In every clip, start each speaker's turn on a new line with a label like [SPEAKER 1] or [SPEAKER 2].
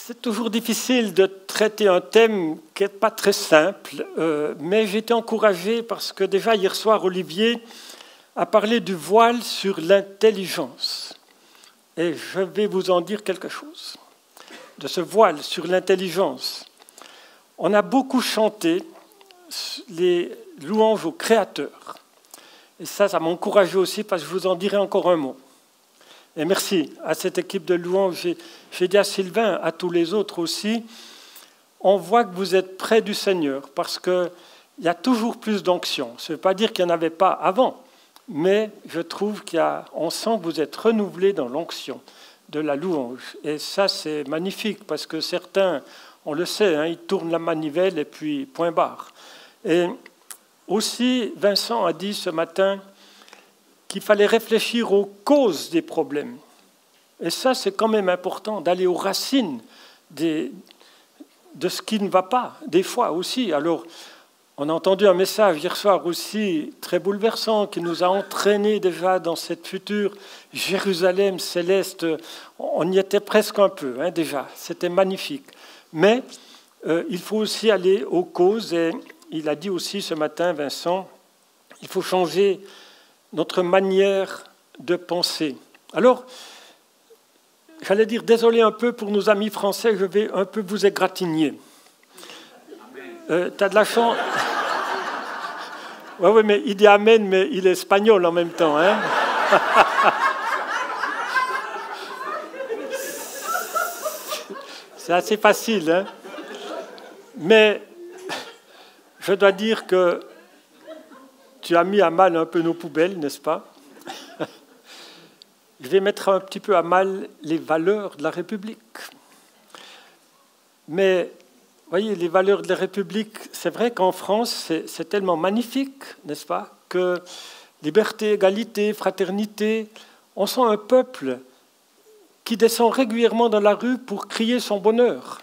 [SPEAKER 1] C'est toujours difficile de traiter un thème qui n'est pas très simple, mais j'ai été encouragé parce que déjà hier soir, Olivier a parlé du voile sur l'intelligence. Et je vais vous en dire quelque chose, de ce voile sur l'intelligence. On a beaucoup chanté les louanges au Créateur. Et ça m'a encouragé aussi parce que je vous en dirai encore un mot. Et merci à cette équipe de louanges. J'ai dit à Sylvain, à tous les autres aussi, on voit que vous êtes près du Seigneur parce qu'il y a toujours plus d'onction. Ça ne veut pas dire qu'il n'y en avait pas avant, mais je trouve qu'on sent que vous êtes renouvelés dans l'onction de la louange. Et ça, c'est magnifique parce que certains, on le sait, hein, ils tournent la manivelle et puis point barre. Et aussi, Vincent a dit ce matin qu'il fallait réfléchir aux causes des problèmes. Et ça, c'est quand même important, d'aller aux racines de ce qui ne va pas, des fois aussi. Alors, on a entendu un message hier soir aussi très bouleversant qui nous a entraînés déjà dans cette future Jérusalem céleste. On y était presque un peu, hein, déjà. C'était magnifique. Mais il faut aussi aller aux causes. Et il a dit aussi ce matin, Vincent, il faut changer notre manière de penser. Alors, j'allais dire, désolé un peu pour nos amis français, je vais un peu vous égratigner. Tu as de la chance. Oui, mais il dit Amen, mais il est espagnol en même temps. Hein. C'est assez facile. Hein. Mais je dois dire que tu as mis à mal un peu nos poubelles, n'est-ce pas? Je vais mettre un petit peu à mal les valeurs de la République. Mais, vous voyez, les valeurs de la République, c'est vrai qu'en France, c'est tellement magnifique, n'est-ce pas, que liberté, égalité, fraternité, on sent un peuple qui descend régulièrement dans la rue pour crier son bonheur.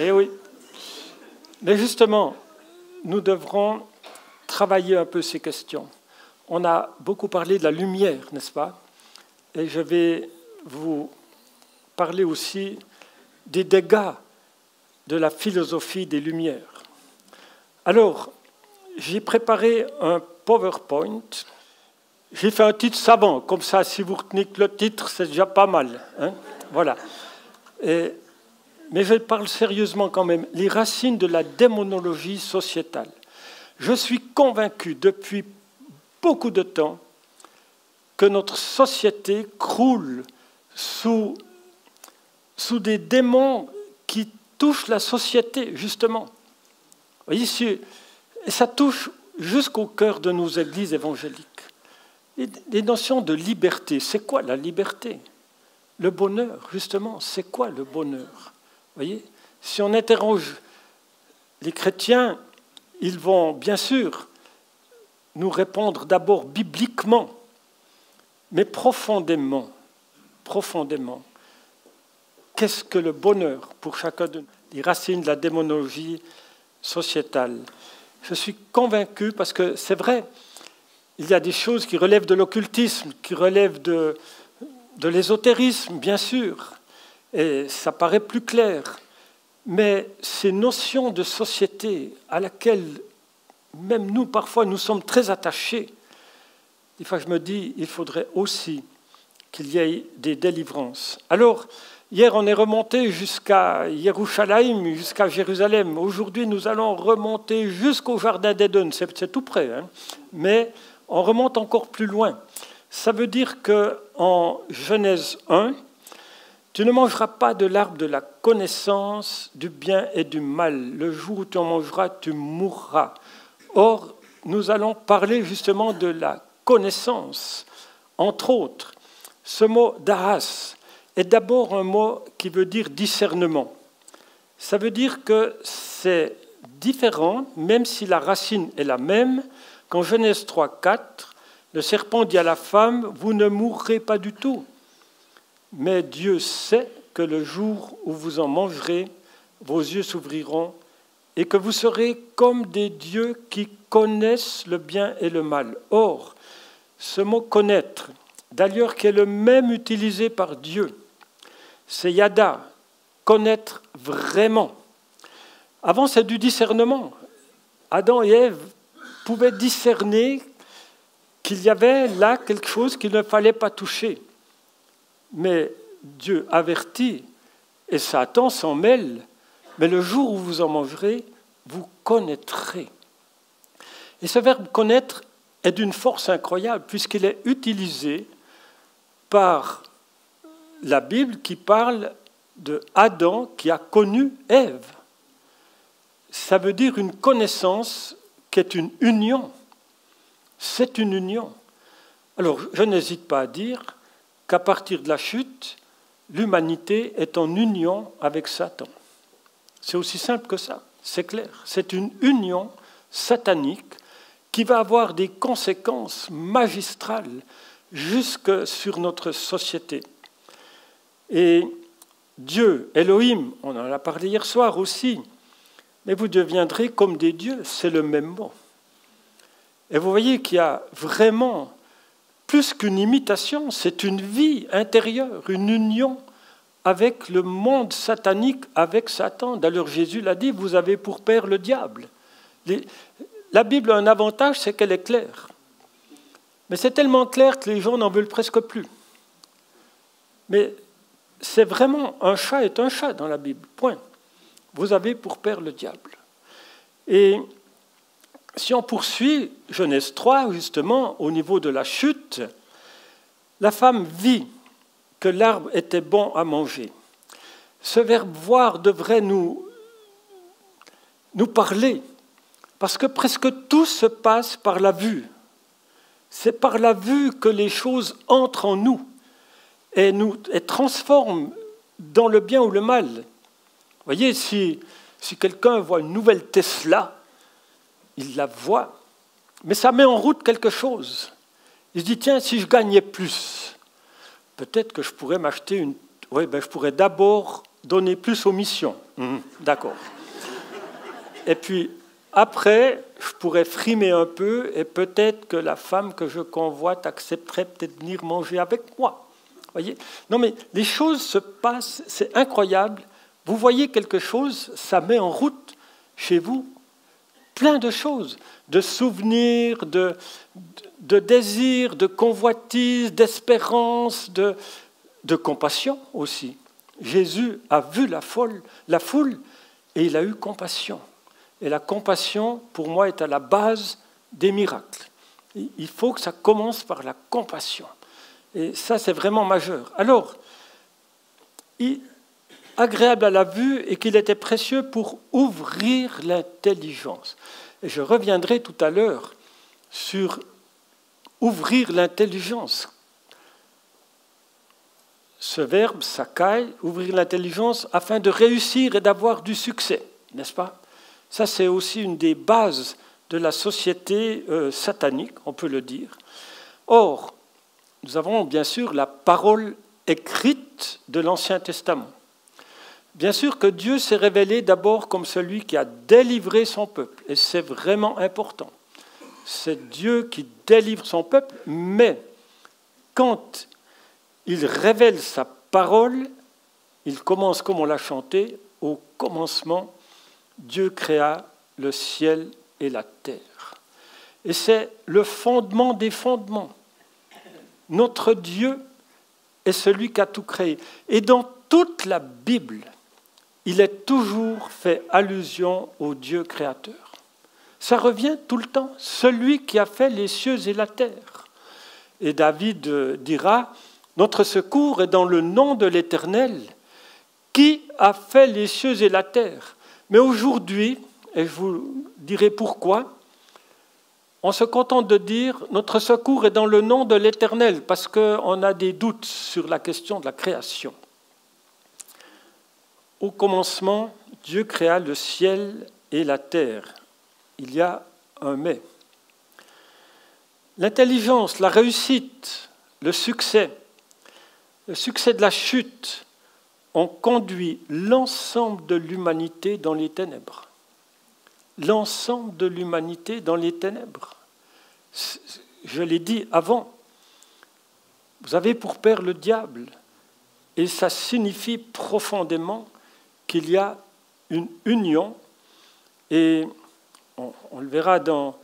[SPEAKER 1] Eh oui. Mais justement, nous devrons travailler un peu ces questions. On a beaucoup parlé de la lumière, n'est-ce pas? Et je vais vous parler aussi des dégâts de la philosophie des Lumières. Alors, j'ai préparé un PowerPoint. J'ai fait un titre savant, comme ça, si vous retenez que le titre, c'est déjà pas mal. Hein, voilà. Mais je parle sérieusement quand même. Les racines de la démonologie sociétale. Je suis convaincu depuis beaucoup de temps que notre société croule sous des démons qui touchent la société, justement. Vous voyez, et ça touche jusqu'au cœur de nos églises évangéliques. Les notions de liberté, c'est quoi la liberté? Le bonheur, justement, c'est quoi le bonheur? Vous voyez, si on interroge les chrétiens, ils vont bien sûr nous répondre d'abord bibliquement, mais profondément. Qu'est-ce que le bonheur pour chacun de nous? Les racines de la démonologie sociétale. Je suis convaincu, parce que c'est vrai, il y a des choses qui relèvent de l'occultisme, qui relèvent de l'ésotérisme, bien sûr, et ça paraît plus clair. Mais ces notions de société à laquelle même nous, parfois, nous sommes très attachés, des fois je me dis, il faudrait aussi qu'il y ait des délivrances. Alors, hier, on est remonté jusqu'à Yerushalayim, jusqu'à Jérusalem. Aujourd'hui, nous allons remonter jusqu'au Jardin d'Éden. C'est tout près, hein, mais on remonte encore plus loin. Ça veut dire qu'en Genèse 1, tu ne mangeras pas de l'arbre de la connaissance du bien et du mal. Le jour où tu en mangeras, tu mourras. Or, nous allons parler justement de la connaissance. Entre autres, ce mot « dahas » est d'abord un mot qui veut dire discernement. Ça veut dire que c'est différent, même si la racine est la même. Qu'en Genèse 3, 4, le serpent dit à la femme « Vous ne mourrez pas du tout ». Mais Dieu sait que le jour où vous en mangerez, vos yeux s'ouvriront et que vous serez comme des dieux qui connaissent le bien et le mal. Or, Ce mot connaître, d'ailleurs qui est le même utilisé par Dieu, c'est yada, connaître vraiment. Avant, c'est du discernement. Adam et Ève pouvaient discerner qu'il y avait là quelque chose qu'il ne fallait pas toucher. Mais Dieu avertit, et Satan s'en mêle, mais le jour où vous en mangerez, vous connaîtrez. Et ce verbe connaître est d'une force incroyable, puisqu'il est utilisé par la Bible qui parle de Adam qui a connu Ève. Ça veut dire une connaissance qui est une union. C'est une union. Alors, je n'hésite pas à dire qu'à partir de la chute, l'humanité est en union avec Satan. C'est aussi simple que ça, c'est clair. C'est une union satanique qui va avoir des conséquences magistrales jusque sur notre société. Et Dieu, Elohim, on en a parlé hier soir aussi, mais vous deviendrez comme des dieux, c'est le même mot. Et vous voyez qu'il y a vraiment plus qu'une imitation, c'est une vie intérieure, une union avec le monde satanique, avec Satan. D'ailleurs, Jésus l'a dit, vous avez pour père le diable. La Bible a un avantage, c'est qu'elle est claire. Mais c'est tellement clair que les gens n'en veulent presque plus. Mais c'est vraiment, un chat est un chat dans la Bible, point. Vous avez pour père le diable. Et si on poursuit Genèse 3, justement, au niveau de la chute, la femme vit que l'arbre était bon à manger. Ce verbe « voir » devrait nous parler, parce que presque tout se passe par la vue. C'est par la vue que les choses entrent en nous et nous transforment dans le bien ou le mal. Vous voyez, si quelqu'un voit une nouvelle Tesla, il la voit, mais ça met en route quelque chose. Il se dit, tiens, si je gagnais plus, peut-être que je pourrais m'acheter une... Oui, je pourrais d'abord donner plus aux missions. D'accord. Et puis, après, je pourrais frimer un peu et peut-être que la femme que je convoite accepterait peut-être de venir manger avec moi. Voyez ? Non, mais les choses se passent, c'est incroyable. Vous voyez quelque chose, ça met en route chez vous plein de choses, de souvenirs, de désirs, de convoitises, d'espérance, de compassion aussi. Jésus a vu la foule et il a eu compassion. Et la compassion, pour moi, est à la base des miracles. Il faut que ça commence par la compassion. Et ça, c'est vraiment majeur. Alors, agréable à la vue et qu'il était précieux pour ouvrir l'intelligence. Et je reviendrai tout à l'heure sur ouvrir l'intelligence. Ce verbe, sakai, ouvrir l'intelligence, afin de réussir et d'avoir du succès, n'est-ce pas ? Ça, c'est aussi une des bases de la société satanique, on peut le dire. Or, nous avons bien sûr la parole écrite de l'Ancien Testament. Bien sûr que Dieu s'est révélé d'abord comme celui qui a délivré son peuple, et c'est vraiment important. C'est Dieu qui délivre son peuple, mais quand il révèle sa parole, il commence, comme on l'a chanté, au commencement, Dieu créa le ciel et la terre. Et c'est le fondement des fondements. Notre Dieu est celui qui a tout créé. Et dans toute la Bible, il est toujours fait allusion au Dieu créateur. Ça revient tout le temps, celui qui a fait les cieux et la terre. Et David dira, notre secours est dans le nom de l'Éternel, qui a fait les cieux et la terre. Mais aujourd'hui, et je vous dirai pourquoi, on se contente de dire notre secours est dans le nom de l'Éternel, parce qu'on a des doutes sur la question de la création. Au commencement, Dieu créa le ciel et la terre. Il y a un mais. L'intelligence, la réussite, le succès de la chute ont conduit l'ensemble de l'humanité dans les ténèbres. L'ensemble de l'humanité dans les ténèbres. je l'ai dit avant, vous avez pour père le diable. Et ça signifie profondément qu'il y a une union. Et on le verra dans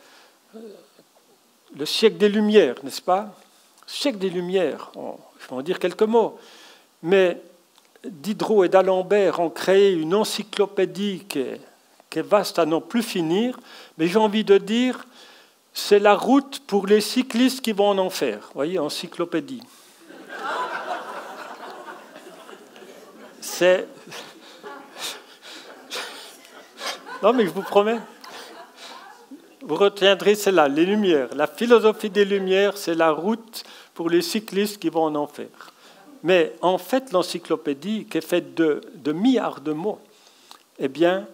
[SPEAKER 1] le siècle des Lumières, n'est-ce pas? Le siècle des Lumières, je vais en dire quelques mots. Mais Diderot et d'Alembert ont créé une encyclopédie qui est vaste à n'en plus finir. Mais j'ai envie de dire, c'est la route pour les cyclistes qui vont en enfer. Vous voyez, encyclopédie. C'est... Non, mais je vous promets, vous retiendrez celle-là, les Lumières. La philosophie des Lumières, c'est la route pour les cyclistes qui vont en enfer. Mais en fait, l'encyclopédie, qui est faite de milliards de mots, eh bien,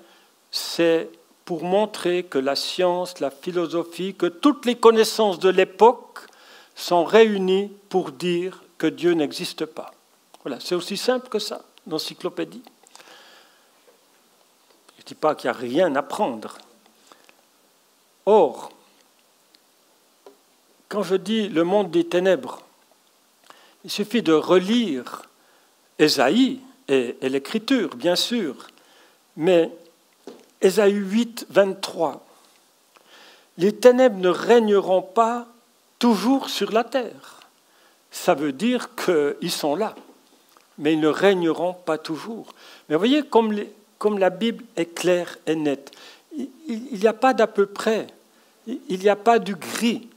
[SPEAKER 1] c'est pour montrer que la science, la philosophie, que toutes les connaissances de l'époque sont réunies pour dire que Dieu n'existe pas. Voilà, c'est aussi simple que ça, l'encyclopédie. Je ne dis pas qu'il n'y a rien à prendre. Or, quand je dis le monde des ténèbres, il suffit de relire Ésaïe et l'Écriture, bien sûr, mais Ésaïe 8, 23. Les ténèbres ne régneront pas toujours sur la terre. Ça veut dire qu'ils sont là, mais ils ne régneront pas toujours. Mais vous voyez, comme la Bible est claire et nette, il n'y a pas d'à peu près, il n'y a pas du gris.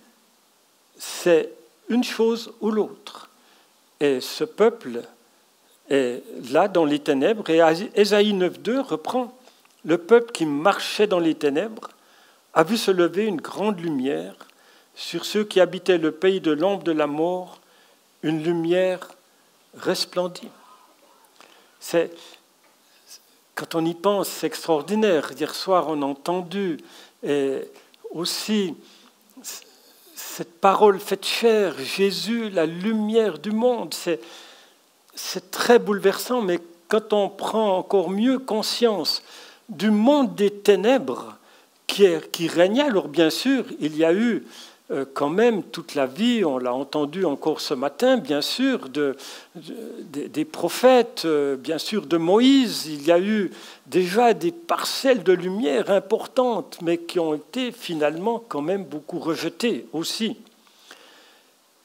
[SPEAKER 1] C'est une chose ou l'autre. Et ce peuple est là dans les ténèbres, et Ésaïe 9.2 reprend: le peuple qui marchait dans les ténèbres a vu se lever une grande lumière sur ceux qui habitaient le pays de l'ombre de la mort, une lumière resplendit. Quand on y pense, c'est extraordinaire. Hier soir, on a entendu aussi cette parole faite chair, Jésus, la lumière du monde. C'est très bouleversant, mais quand on prend encore mieux conscience du monde des ténèbres qui régnait, alors bien sûr, il y a eu quand même toute la vie, on l'a entendu encore ce matin, bien sûr, des prophètes, bien sûr, de Moïse. Il y a eu déjà des parcelles de lumière importantes, mais qui ont été finalement quand même beaucoup rejetées aussi.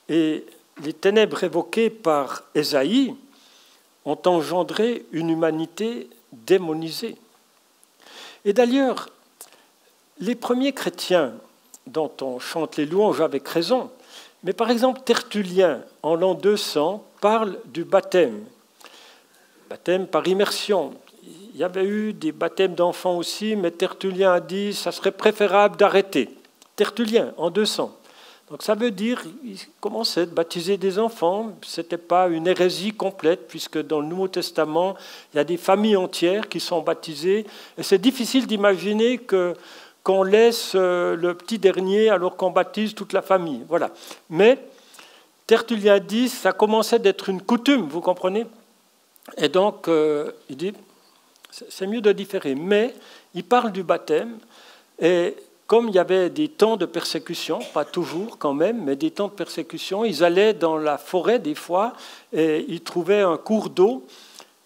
[SPEAKER 1] Et les ténèbres évoquées par Ésaïe ont engendré une humanité démonisée. Et d'ailleurs, les premiers chrétiens dont on chante les louanges avec raison, mais par exemple Tertullien, en l'an 200, parle du baptême par immersion. Il y avait eu des baptêmes d'enfants aussi, mais Tertullien a dit que ça serait préférable d'arrêter. Tertullien, en 200. Donc ça veut dire qu'il commençait à baptiser des enfants. Ce n'était pas une hérésie complète, puisque dans le Nouveau Testament, il y a des familles entières qui sont baptisées. Et c'est difficile d'imaginer qu'on laisse le petit dernier alors qu'on baptise toute la famille. Voilà. Mais Tertullien dit que ça commençait d'être une coutume, vous comprenez? Et donc, il dit c'est mieux de différer. Mais il parle du baptême, et comme il y avait des temps de persécution, pas toujours quand même, mais des temps de persécution, ils allaient dans la forêt des fois, et ils trouvaient un cours d'eau.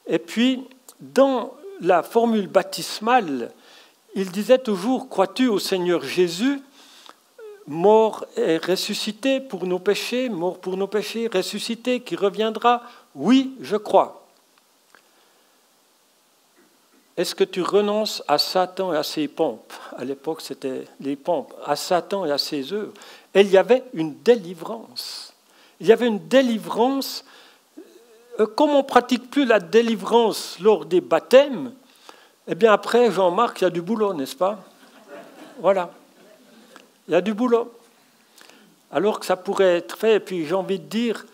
[SPEAKER 1] Et puis, dans la formule baptismale, il disait toujours: crois-tu au Seigneur Jésus, mort et ressuscité pour nos péchés, mort pour nos péchés, ressuscité, qui reviendra? Oui, je crois. Est-ce que tu renonces à Satan et à ses pompes? À l'époque, c'était les pompes, à Satan et à ses œuvres. Et il y avait une délivrance. Il y avait une délivrance. Comme on ne pratique plus la délivrance lors des baptêmes, eh bien après, Jean-Marc, il y a du boulot, n'est-ce pas? Voilà. Il y a du boulot. Alors que ça pourrait être fait, et puis j'ai envie de dire,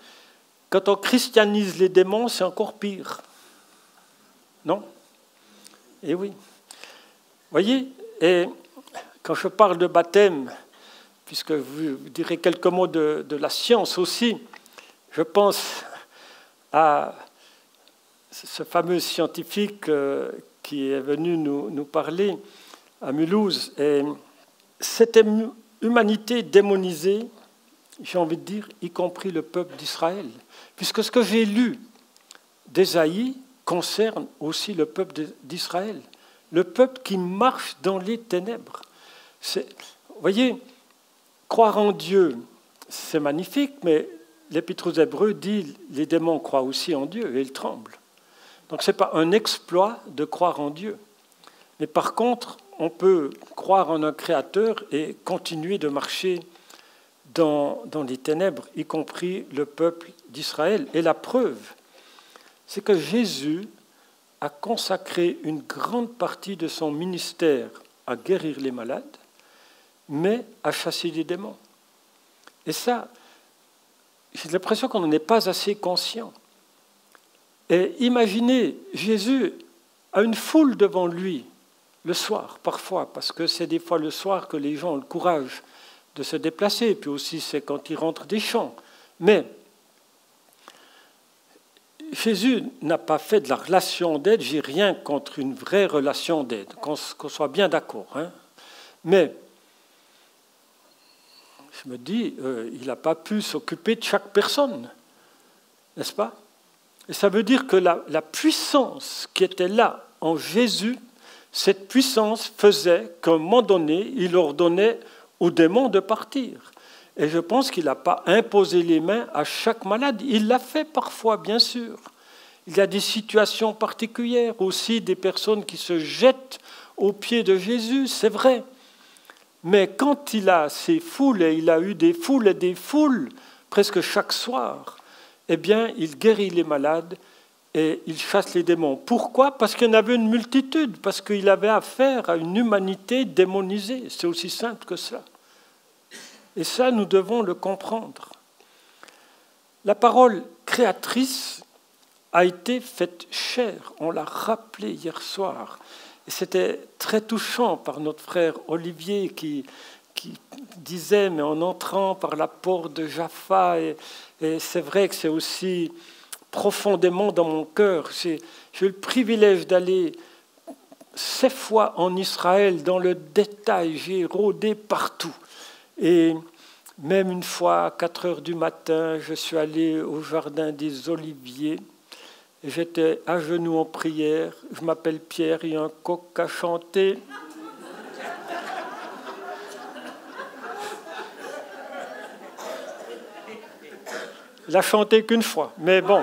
[SPEAKER 1] quand on christianise les démons, c'est encore pire. Non? Eh oui. Vous voyez, et quand je parle de baptême, puisque vous direz quelques mots de la science aussi, je pense à ce fameux scientifique qui est venu nous parler à Mulhouse. Et cette humanité démonisée j'ai envie de dire, y compris le peuple d'Israël. Puisque ce que j'ai lu d'Ésaïe concerne aussi le peuple d'Israël, le peuple qui marche dans les ténèbres. Vous voyez, croire en Dieu, c'est magnifique, mais l'Épître aux Hébreux dit « les démons croient aussi en Dieu et ils tremblent ». Donc ce n'est pas un exploit de croire en Dieu. Mais par contre, on peut croire en un Créateur et continuer de marcher dans les ténèbres, y compris le peuple d'Israël. Et la preuve, c'est que Jésus a consacré une grande partie de son ministère à guérir les malades, mais à chasser les démons. Et ça, j'ai l'impression qu'on n'en est pas assez conscient. Et imaginez, Jésus a une foule devant lui, le soir, parfois, parce que c'est des fois le soir que les gens ont le courage de se déplacer, puis aussi c'est quand ils rentrent des champs. Mais Jésus n'a pas fait de la relation d'aide, j'ai rien contre une vraie relation d'aide, qu'on soit bien d'accord. Hein. Mais je me dis, il n'a pas pu s'occuper de chaque personne, n'est-ce pas? Et ça veut dire que la puissance qui était là en Jésus, cette puissance faisait qu'à un moment donné, il ordonnait aux démons de partir. Et je pense qu'il n'a pas imposé les mains à chaque malade. Il l'a fait parfois, bien sûr. Il y a des situations particulières aussi, des personnes qui se jettent aux pieds de Jésus, c'est vrai. Mais quand il a ces foules, et il a eu des foules et des foules, presque chaque soir, eh bien, il guérit les malades et il chasse les démons. Pourquoi? Parce qu'il y en avait une multitude, parce qu'il avait affaire à une humanité démonisée. C'est aussi simple que cela. Et ça, nous devons le comprendre. La parole créatrice a été faite chair. On l'a rappelé hier soir. Et c'était très touchant par notre frère Olivier qui disait, mais en entrant par la porte de Jaffa, et c'est vrai que c'est aussi profondément dans mon cœur. J'ai eu le privilège d'aller 7 fois en Israël, dans le détail, j'ai rôdé partout. Et même une fois, à 4 heures du matin, je suis allé au jardin des Oliviers. Et j'étais à genoux en prière. Je m'appelle Pierre, il y a un coq qui a chanté. Il a chanté qu'une fois, mais bon.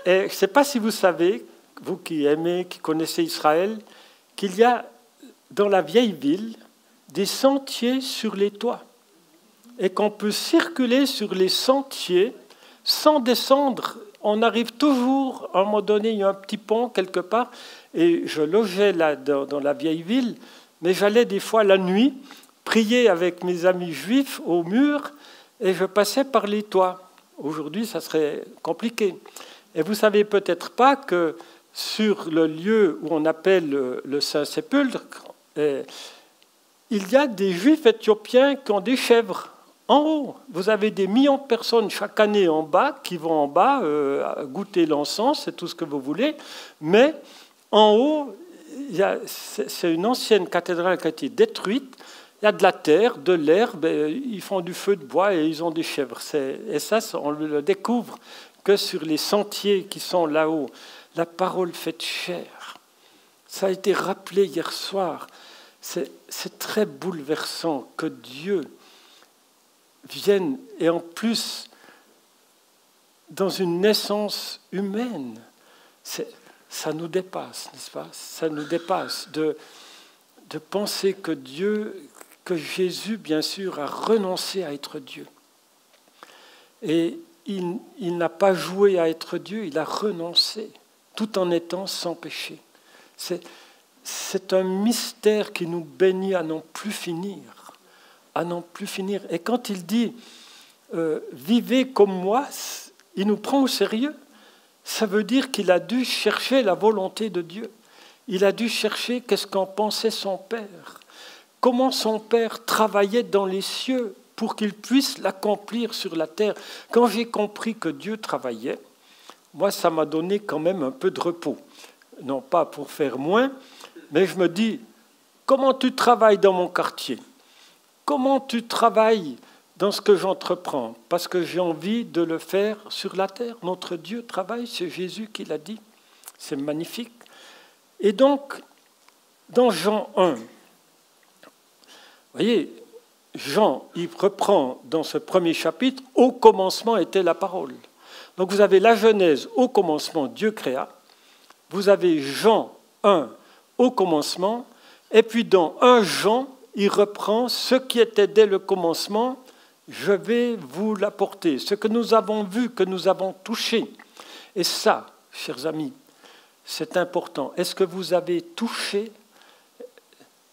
[SPEAKER 1] Et je ne sais pas si vous savez, vous qui aimez, qui connaissez Israël, qu'il y a dans la vieille ville des sentiers sur les toits et qu'on peut circuler sur les sentiers sans descendre. On arrive toujours, à un moment donné, il y a un petit pont quelque part, et je logeais là dans la vieille ville, mais j'allais des fois la nuit prier avec mes amis juifs au mur, et je passais par les toits. Aujourd'hui, ça serait compliqué. Et vous ne savez peut-être pas que sur le lieu où on appelle le Saint-Sépulcre, il y a des juifs éthiopiens qui ont des chèvres en haut. Vous avez des millions de personnes chaque année en bas, qui vont en bas goûter l'encens, c'est tout ce que vous voulez, mais en haut, c'est une ancienne cathédrale qui a été détruite. Il y a de la terre, de l'herbe, ils font du feu de bois et ils ont des chèvres. Et ça, on le découvre que sur les sentiers qui sont là-haut. La parole faite chair. Ça a été rappelé hier soir. C'est très bouleversant que Dieu vienne, et en plus, dans une naissance humaine. Ça nous dépasse, n'est-ce pas? Ça nous dépasse de penser que Jésus, bien sûr, a renoncé à être Dieu. Et il n'a pas joué à être Dieu, il a renoncé, tout en étant sans péché. C'est un mystère qui nous bénit à n'en plus finir. À n'en plus finir. Et quand il dit « vivez comme moi », il nous prend au sérieux. Ça veut dire qu'il a dû chercher la volonté de Dieu. Il a dû chercher qu'est-ce qu'en pensait son Père. Comment son Père travaillait dans les cieux pour qu'il puisse l'accomplir sur la terre. Quand j'ai compris que Dieu travaillait, moi, ça m'a donné quand même un peu de repos. Non pas pour faire moins, mais je me dis, comment tu travailles dans mon quartier? Comment tu travailles dans ce que j'entreprends? Parce que j'ai envie de le faire sur la terre. Notre Dieu travaille, c'est Jésus qui l'a dit. C'est magnifique. Et donc, dans Jean 1, vous voyez, Jean, il reprend dans ce premier chapitre, « Au commencement était la parole ». Donc vous avez la Genèse, au commencement, Dieu créa. Vous avez Jean 1, au commencement. Et puis dans 1 Jean, il reprend ce qui était dès le commencement, je vais vous l'apporter. Ce que nous avons vu, que nous avons touché. Et ça, chers amis, c'est important. Est-ce que vous avez touché,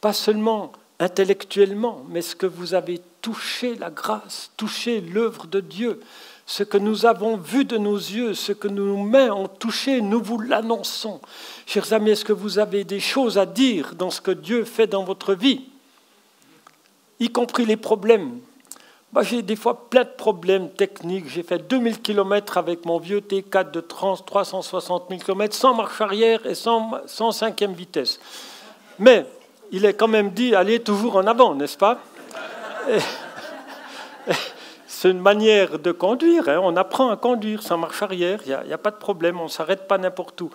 [SPEAKER 1] pas seulement intellectuellement, mais est-ce que vous avez touché la grâce, touché l'œuvre de Dieu? Ce que nous avons vu de nos yeux, ce que nos mains ont touché, nous vous l'annonçons. Chers amis, est-ce que vous avez des choses à dire dans ce que Dieu fait dans votre vie, y compris les problèmes? Moi, j'ai des fois plein de problèmes techniques. J'ai fait 2000 km avec mon vieux T4 de 360 000 km, sans marche arrière et sans 5e vitesse. Mais il est quand même dit, allez toujours en avant, n'est-ce pas? C'est une manière de conduire. Hein. On apprend à conduire sans marche arrière. Il n'y a pas de problème. On ne s'arrête pas n'importe où.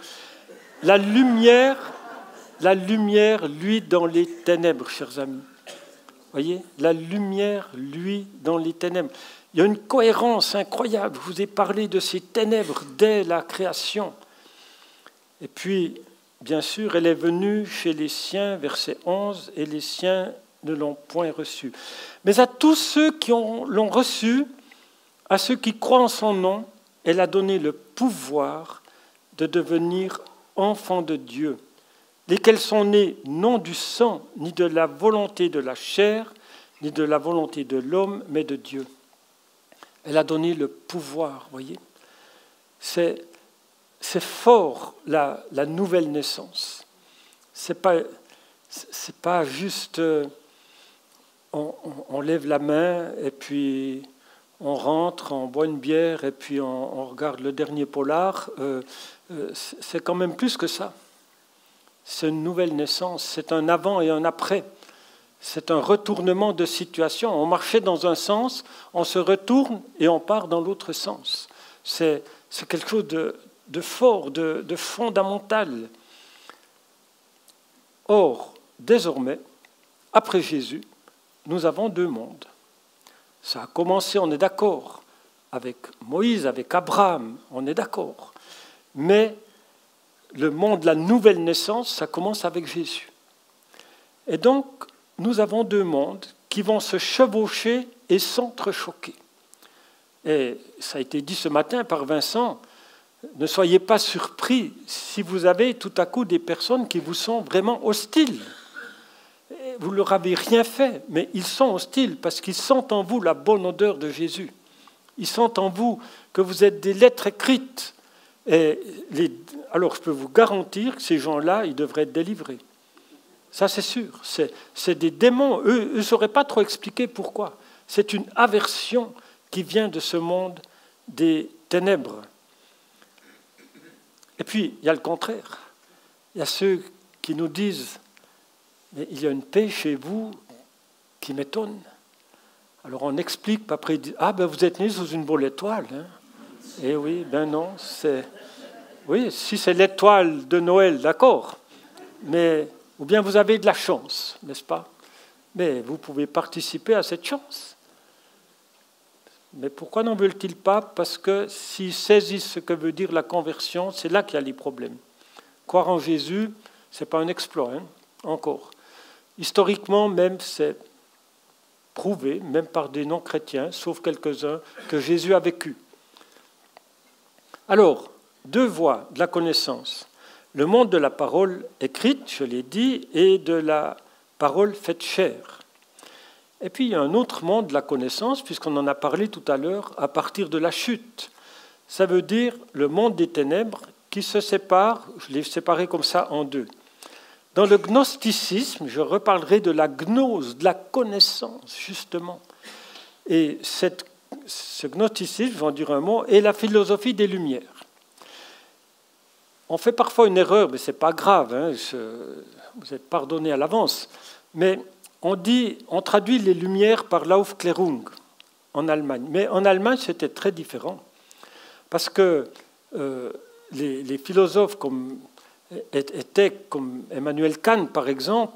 [SPEAKER 1] La lumière, lui, dans les ténèbres, chers amis. Voyez, la lumière, lui, dans les ténèbres. Il y a une cohérence incroyable. Je vous ai parlé de ces ténèbres dès la création. Et puis, bien sûr, elle est venue chez les siens, verset 11, et les siens ne l'ont point reçue. Mais à tous ceux qui l'ont reçue, à ceux qui croient en son nom, elle a donné le pouvoir de devenir enfants de Dieu, lesquels sont nés non du sang, ni de la volonté de la chair, ni de la volonté de l'homme, mais de Dieu. Elle a donné le pouvoir, voyez. C'est fort, la nouvelle naissance. C'est pas juste on lève la main et puis on rentre, on boit une bière et puis on regarde le dernier polar. C'est quand même plus que ça. C'est une nouvelle naissance, c'est un avant et un après. C'est un retournement de situation. On marchait dans un sens, on se retourne et on part dans l'autre sens. C'est quelque chose de fort, de fondamental. Or, désormais, après Jésus, nous avons deux mondes. Ça a commencé, on est d'accord, avec Moïse, avec Abraham, on est d'accord. Mais le monde, la nouvelle naissance, ça commence avec Jésus. Et donc, nous avons deux mondes qui vont se chevaucher et s'entrechoquer. Et ça a été dit ce matin par Vincent, ne soyez pas surpris si vous avez tout à coup des personnes qui vous sont vraiment hostiles. Vous ne leur avez rien fait, mais ils sont hostiles parce qu'ils sentent en vous la bonne odeur de Jésus. Ils sentent en vous que vous êtes des lettres écrites. Alors je peux vous garantir que ces gens-là, ils devraient être délivrés. Ça, c'est sûr. C'est des démons. Eux ne sauraient pas trop expliquer pourquoi. C'est une aversion qui vient de ce monde des ténèbres. Et puis, il y a le contraire. Il y a ceux qui nous disent « Mais il y a une paix chez vous qui m'étonne. » Alors on explique, puis après ils disent « Ah, ben vous êtes nés sous une belle étoile. Hein. » Eh oui, ben non. Oui, si c'est l'étoile de Noël, d'accord. Mais... Ou bien vous avez de la chance, n'est-ce pas? Mais vous pouvez participer à cette chance. Mais pourquoi n'en veulent-ils pas? Parce que s'ils saisissent ce que veut dire la conversion, c'est là qu'il y a les problèmes. Croire en Jésus, ce n'est pas un exploit, hein, encore. Historiquement, même, c'est prouvé, même par des non-chrétiens, sauf quelques-uns, que Jésus a vécu. Alors, deux voies de la connaissance. Le monde de la parole écrite, je l'ai dit, et de la parole faite chair. Et puis il y a un autre monde de la connaissance, puisqu'on en a parlé tout à l'heure, à partir de la chute. Ça veut dire le monde des ténèbres qui se sépare, je l'ai séparé comme ça en deux. Dans le gnosticisme, je reparlerai de la gnose, de la connaissance, justement. Et ce gnosticisme, je vais en dire un mot, est la philosophie des Lumières. On fait parfois une erreur, mais ce n'est pas grave. Hein. vous êtes pardonné à l'avance. Mais on traduit les Lumières par l'Aufklärung en Allemagne. Mais en Allemagne, c'était très différent. Parce que les philosophes étaient comme Emmanuel Kant, par exemple,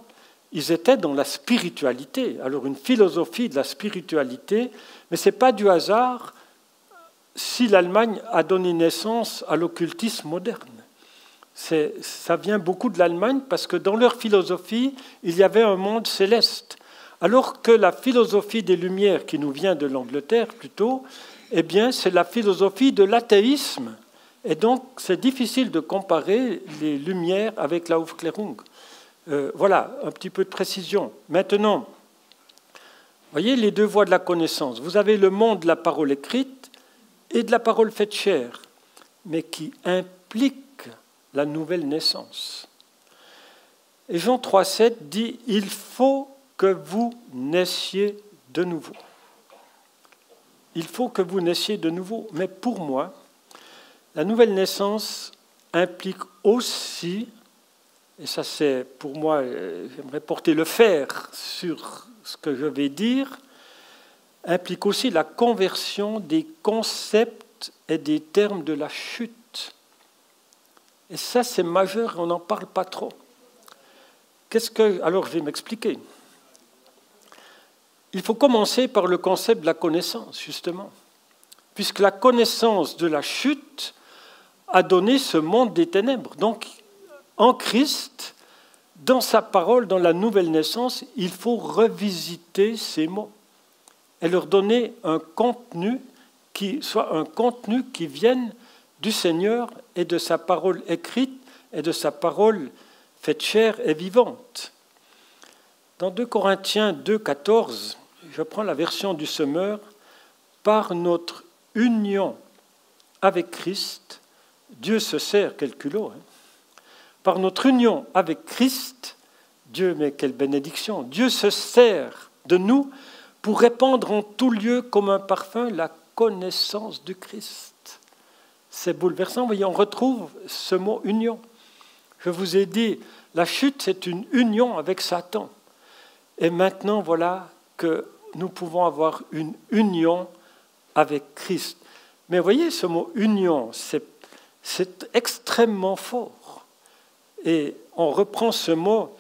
[SPEAKER 1] ils étaient dans la spiritualité. Alors une philosophie de la spiritualité, mais ce n'est pas du hasard si l'Allemagne a donné naissance à l'occultisme moderne. Ça vient beaucoup de l'Allemagne parce que dans leur philosophie, il y avait un monde céleste. Alors que la philosophie des Lumières, qui nous vient de l'Angleterre plutôt, eh bien, c'est la philosophie de l'athéisme. Et donc, c'est difficile de comparer les Lumières avec la Aufklärung. Voilà, un petit peu de précision. Maintenant, vous voyez les deux voies de la connaissance. Vous avez le monde de la parole écrite et de la parole faite chair, mais qui implique la nouvelle naissance. Et Jean 3,7 dit « Il faut que vous naissiez de nouveau. » Il faut que vous naissiez de nouveau. Mais pour moi, la nouvelle naissance implique aussi, et ça c'est pour moi, j'aimerais porter le fer sur ce que je vais dire, implique aussi la conversion des concepts et des termes de la chute. Et ça c'est majeur, on n'en parle pas trop. Alors je vais m'expliquer. Il faut commencer par le concept de la connaissance, justement, puisque la connaissance de la chute a donné ce monde des ténèbres. Donc, en Christ, dans sa parole, dans la nouvelle naissance, il faut revisiter ces mots et leur donner un contenu qui soit un contenu qui vienne du Seigneur et de sa parole écrite et de sa parole faite chair et vivante. Dans 2 Corinthiens 2,14, je prends la version du Semeur, par notre union avec Christ, Dieu se sert, quel culot, hein. Par notre union avec Christ, Dieu, mais quelle bénédiction, Dieu se sert de nous pour répandre en tout lieu comme un parfum la connaissance du Christ. C'est bouleversant, vous voyez, on retrouve ce mot union. Je vous ai dit, la chute, c'est une union avec Satan. Et maintenant, voilà que nous pouvons avoir une union avec Christ. Mais vous voyez, ce mot union, c'est extrêmement fort. Et on reprend ce mot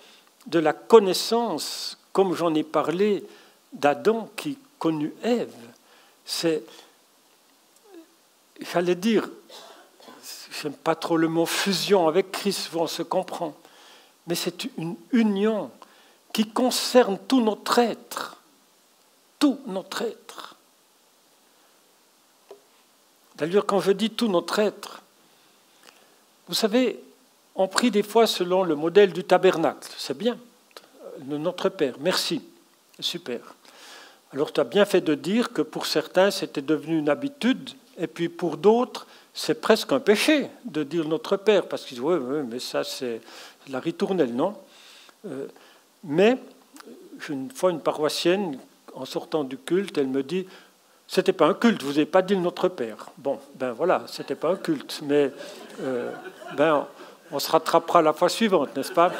[SPEAKER 1] de la connaissance, comme j'en ai parlé d'Adam qui connut Ève. J'allais dire, j'aime pas trop le mot fusion avec Christ, on se comprend. Mais c'est une union qui concerne tout notre être. Tout notre être. D'ailleurs, quand je dis tout notre être, vous savez, on prie des fois selon le modèle du tabernacle. C'est bien, notre Père, merci, super. Alors tu as bien fait de dire que pour certains, c'était devenu une habitude, et puis pour d'autres, c'est presque un péché de dire notre Père, parce qu'ils disent, oui, mais ça c'est la ritournelle, non? Mais une fois une paroissienne, en sortant du culte, elle me dit « C'était pas un culte, vous n'avez pas dit notre Père. » Bon, ben voilà, c'était pas un culte, mais on se rattrapera la fois suivante, n'est-ce pas?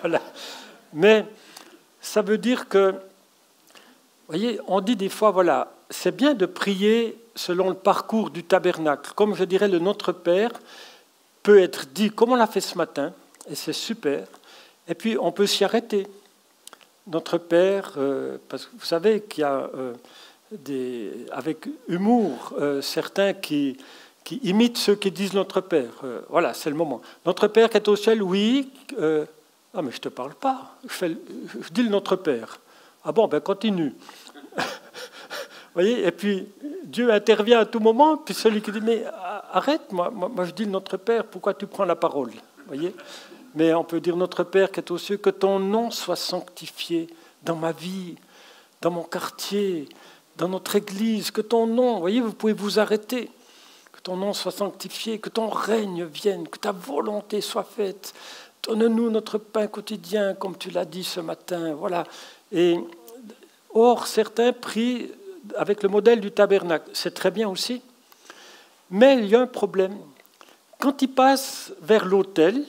[SPEAKER 1] Voilà. Mais ça veut dire que, vous voyez, on dit des fois, voilà, c'est bien de prier selon le parcours du tabernacle. Comme je dirais, le Notre Père peut être dit comme on l'a fait ce matin, et c'est super, et puis on peut s'y arrêter. Notre Père, parce que vous savez qu'il y a avec humour certains qui imitent ceux qui disent notre Père. Voilà, c'est le moment. Notre Père qui est au ciel, oui. Ah, mais je ne te parle pas. Je dis le Notre Père. Ah bon, ben continue. Vous voyez, et puis Dieu intervient à tout moment, puis celui qui dit, mais arrête, moi je dis le Notre Père, pourquoi tu prends la parole? Vous voyez? Mais on peut dire notre Père qui est aux cieux, que ton nom soit sanctifié dans ma vie, dans mon quartier, dans notre église, que ton nom, vous voyez, vous pouvez vous arrêter, que ton nom soit sanctifié, que ton règne vienne, que ta volonté soit faite. Donne-nous notre pain quotidien, comme tu l'as dit ce matin. Voilà. Et or, certains prient avec le modèle du tabernacle. C'est très bien aussi. Mais il y a un problème. Quand ils passent vers l'autel,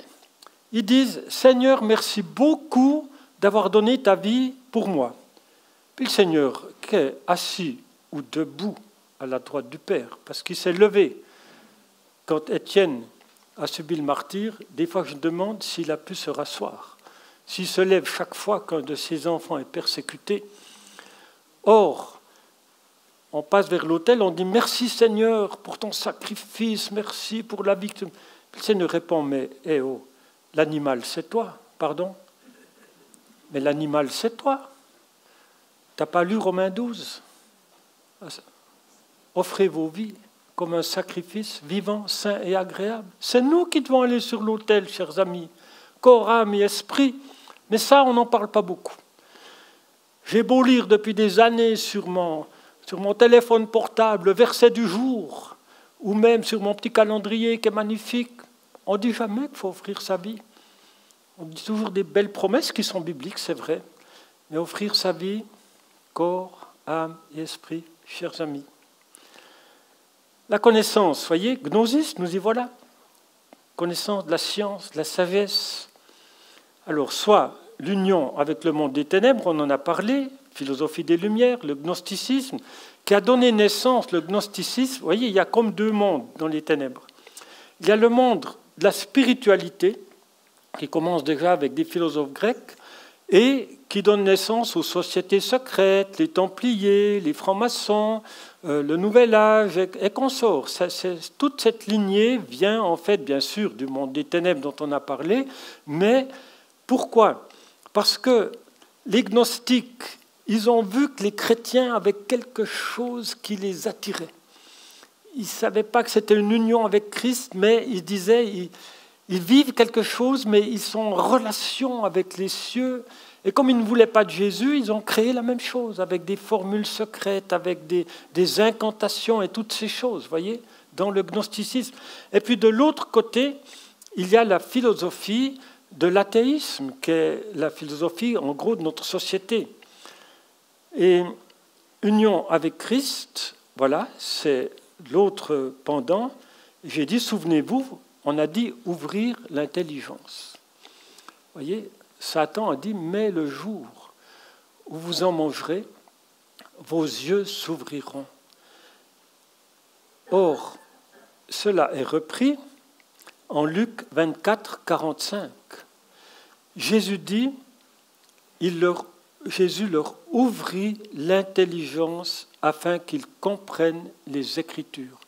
[SPEAKER 1] ils disent « Seigneur, merci beaucoup d'avoir donné ta vie pour moi ». Puis le Seigneur, qui est assis ou debout à la droite du Père, parce qu'il s'est levé quand Étienne a subi le martyre, des fois je me demande s'il a pu se rasseoir, s'il se lève chaque fois qu'un de ses enfants est persécuté. Or, on passe vers l'autel, on dit « Merci Seigneur pour ton sacrifice, merci pour la victime ». Le Seigneur répond « Mais l'animal c'est toi, pardon. Mais l'animal c'est toi. Tu n'as pas lu Romains 12 ? Offrez vos vies comme un sacrifice vivant, saint et agréable. C'est nous qui devons aller sur l'autel, chers amis, corps, âme et esprit. Mais ça, on n'en parle pas beaucoup. J'ai beau lire depuis des années sur mon téléphone portable le verset du jour, ou même sur mon petit calendrier qui est magnifique. On ne dit jamais qu'il faut offrir sa vie. On dit toujours des belles promesses qui sont bibliques, c'est vrai. Mais offrir sa vie, corps, âme et esprit, chers amis. La connaissance, voyez, gnosis, nous y voilà. Connaissance de la science, de la sagesse. Alors, soit l'union avec le monde des ténèbres, on en a parlé, philosophie des Lumières, le gnosticisme, qui a donné naissance, le gnosticisme, vous voyez, il y a comme deux mondes dans les ténèbres. Il y a le monde de la spiritualité, qui commence déjà avec des philosophes grecs, et qui donne naissance aux sociétés secrètes, les Templiers, les francs-maçons, le Nouvel Âge et consorts. Toute cette lignée vient en fait, bien sûr, du monde des ténèbres dont on a parlé, mais pourquoi ? Parce que les gnostiques, ils ont vu que les chrétiens avaient quelque chose qui les attirait. Ils ne savaient pas que c'était une union avec Christ, mais ils disaient... Ils vivent quelque chose, mais ils sont en relation avec les cieux. Et comme ils ne voulaient pas de Jésus, ils ont créé la même chose, avec des formules secrètes, avec des incantations et toutes ces choses, voyez, dans le gnosticisme. Et puis de l'autre côté, il y a la philosophie de l'athéisme, qui est la philosophie, en gros, de notre société. Et union avec Christ, voilà, c'est l'autre pendant. J'ai dit, souvenez-vous, on a dit ouvrir l'intelligence. Vous voyez, Satan a dit, mais le jour où vous en mangerez, vos yeux s'ouvriront. Or, cela est repris en Luc 24, 45. Jésus dit, Jésus leur ouvrit l'intelligence afin qu'ils comprennent les Écritures.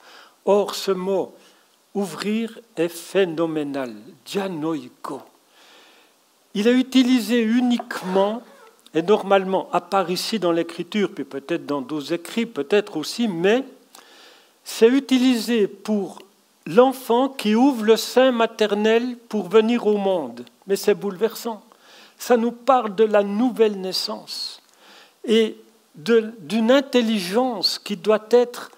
[SPEAKER 1] Or, ce mot ouvrir est phénoménal, dianoïko. Il est utilisé uniquement, et normalement, à part ici dans l'Écriture, puis peut-être dans d'autres écrits, peut-être aussi, mais c'est utilisé pour l'enfant qui ouvre le sein maternel pour venir au monde. Mais c'est bouleversant. Ça nous parle de la nouvelle naissance et d'une intelligence qui doit être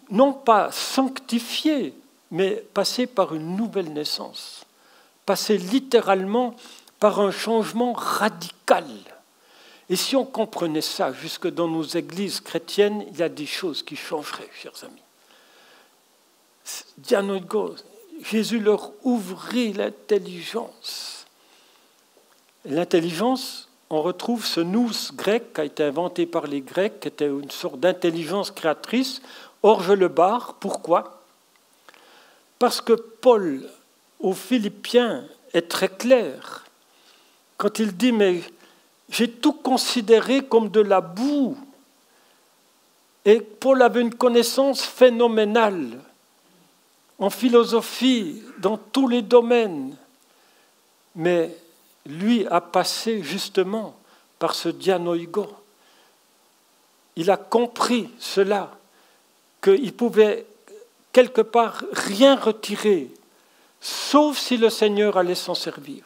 [SPEAKER 1] non pas sanctifié, mais passer par une nouvelle naissance, passer littéralement par un changement radical. Et si on comprenait ça, jusque dans nos églises chrétiennes, il y a des choses qui changeraient, chers amis. Jésus leur ouvrit l'intelligence. L'intelligence, on retrouve ce nous grec qui a été inventé par les Grecs, qui était une sorte d'intelligence créatrice. Or, je le barre. Pourquoi ? Parce que Paul, aux Philippiens, est très clair. Quand il dit « Mais j'ai tout considéré comme de la boue ». Et Paul avait une connaissance phénoménale en philosophie, dans tous les domaines. Mais lui a passé justement par ce dianoïgo. Il a compris cela, qu'il pouvait quelque part rien retirer, sauf si le Seigneur allait s'en servir.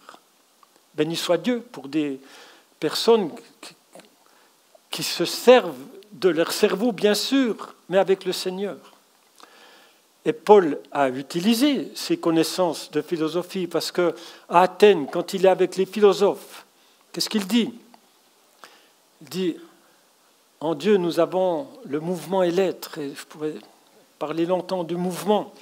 [SPEAKER 1] Béni soit Dieu pour des personnes qui se servent de leur cerveau, bien sûr, mais avec le Seigneur. Et Paul a utilisé ses connaissances de philosophie, parce qu'à Athènes, quand il est avec les philosophes, qu'est-ce qu'il dit ? Il dit, en Dieu, nous avons le mouvement et l'être. Et je pourrais parler longtemps du mouvement.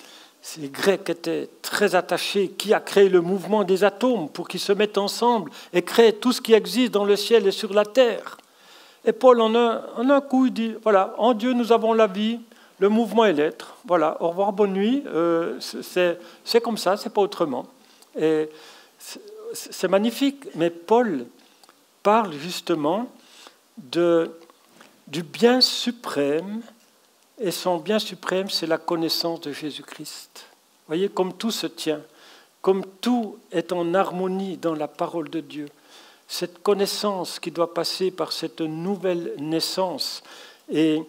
[SPEAKER 1] Les Grecs étaient très attaché, qui a créé le mouvement des atomes pour qu'ils se mettent ensemble et créent tout ce qui existe dans le ciel et sur la terre. Et Paul, en un coup, il dit, voilà, en Dieu nous avons la vie, le mouvement est l'être. Voilà, au revoir, bonne nuit. C'est comme ça, c'est pas autrement. Et c'est magnifique. Mais Paul parle justement du bien suprême. Et son bien suprême, c'est la connaissance de Jésus-Christ. Vous voyez, comme tout se tient, comme tout est en harmonie dans la parole de Dieu. Cette connaissance qui doit passer par cette nouvelle naissance. Et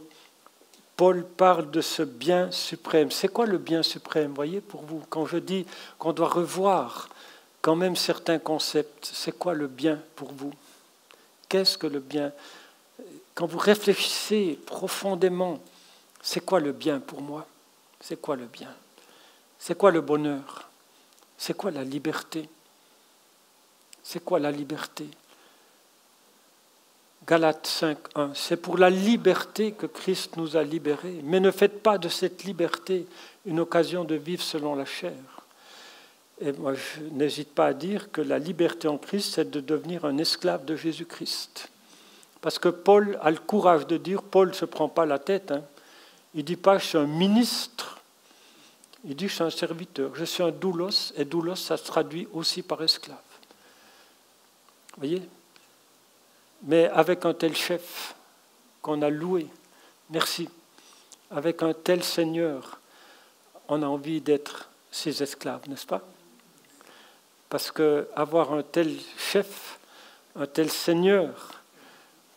[SPEAKER 1] Paul parle de ce bien suprême. C'est quoi le bien suprême, vous voyez, pour vous? Quand je dis qu'on doit revoir quand même certains concepts, c'est quoi le bien pour vous? Qu'est-ce que le bien? Quand vous réfléchissez profondément, c'est quoi le bien pour moi? C'est quoi le bien? C'est quoi le bonheur? C'est quoi la liberté? C'est quoi la liberté? Galates 5.1, c'est pour la liberté que Christ nous a libérés. Mais ne faites pas de cette liberté une occasion de vivre selon la chair. Et moi, je n'hésite pas à dire que la liberté en Christ, c'est de devenir un esclave de Jésus-Christ. Parce que Paul a le courage de dire, Paul ne se prend pas la tête, il ne dit pas je suis un ministre, il dit je suis un serviteur, je suis un doulos, et doulos ça se traduit aussi par esclave. Vous voyez? Mais avec un tel chef qu'on a loué, merci, avec un tel Seigneur, on a envie d'être ses esclaves, n'est-ce pas? Parce qu'avoir un tel chef, un tel Seigneur,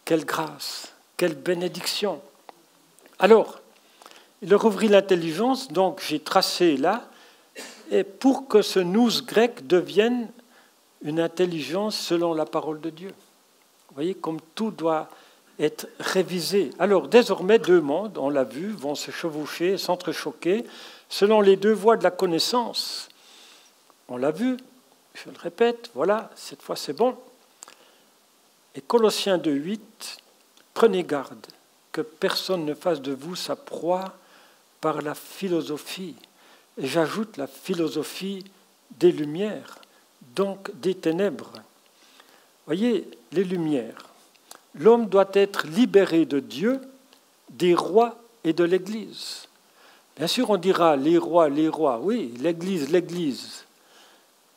[SPEAKER 1] quelle grâce, quelle bénédiction. Alors, il leur ouvrit l'intelligence, donc j'ai tracé là, et pour que ce nous grec devienne une intelligence selon la parole de Dieu. Vous voyez, comme tout doit être révisé. Alors, désormais, deux mondes, on l'a vu, vont se chevaucher, s'entrechoquer, selon les deux voies de la connaissance. On l'a vu, je le répète, voilà, cette fois c'est bon. Et Colossiens 2.8, prenez garde que personne ne fasse de vous sa proie par la philosophie. Et j'ajoute la philosophie des lumières, donc des ténèbres. Voyez, les lumières. L'homme doit être libéré de Dieu, des rois et de l'Église. Bien sûr, on dira les rois, oui, l'Église.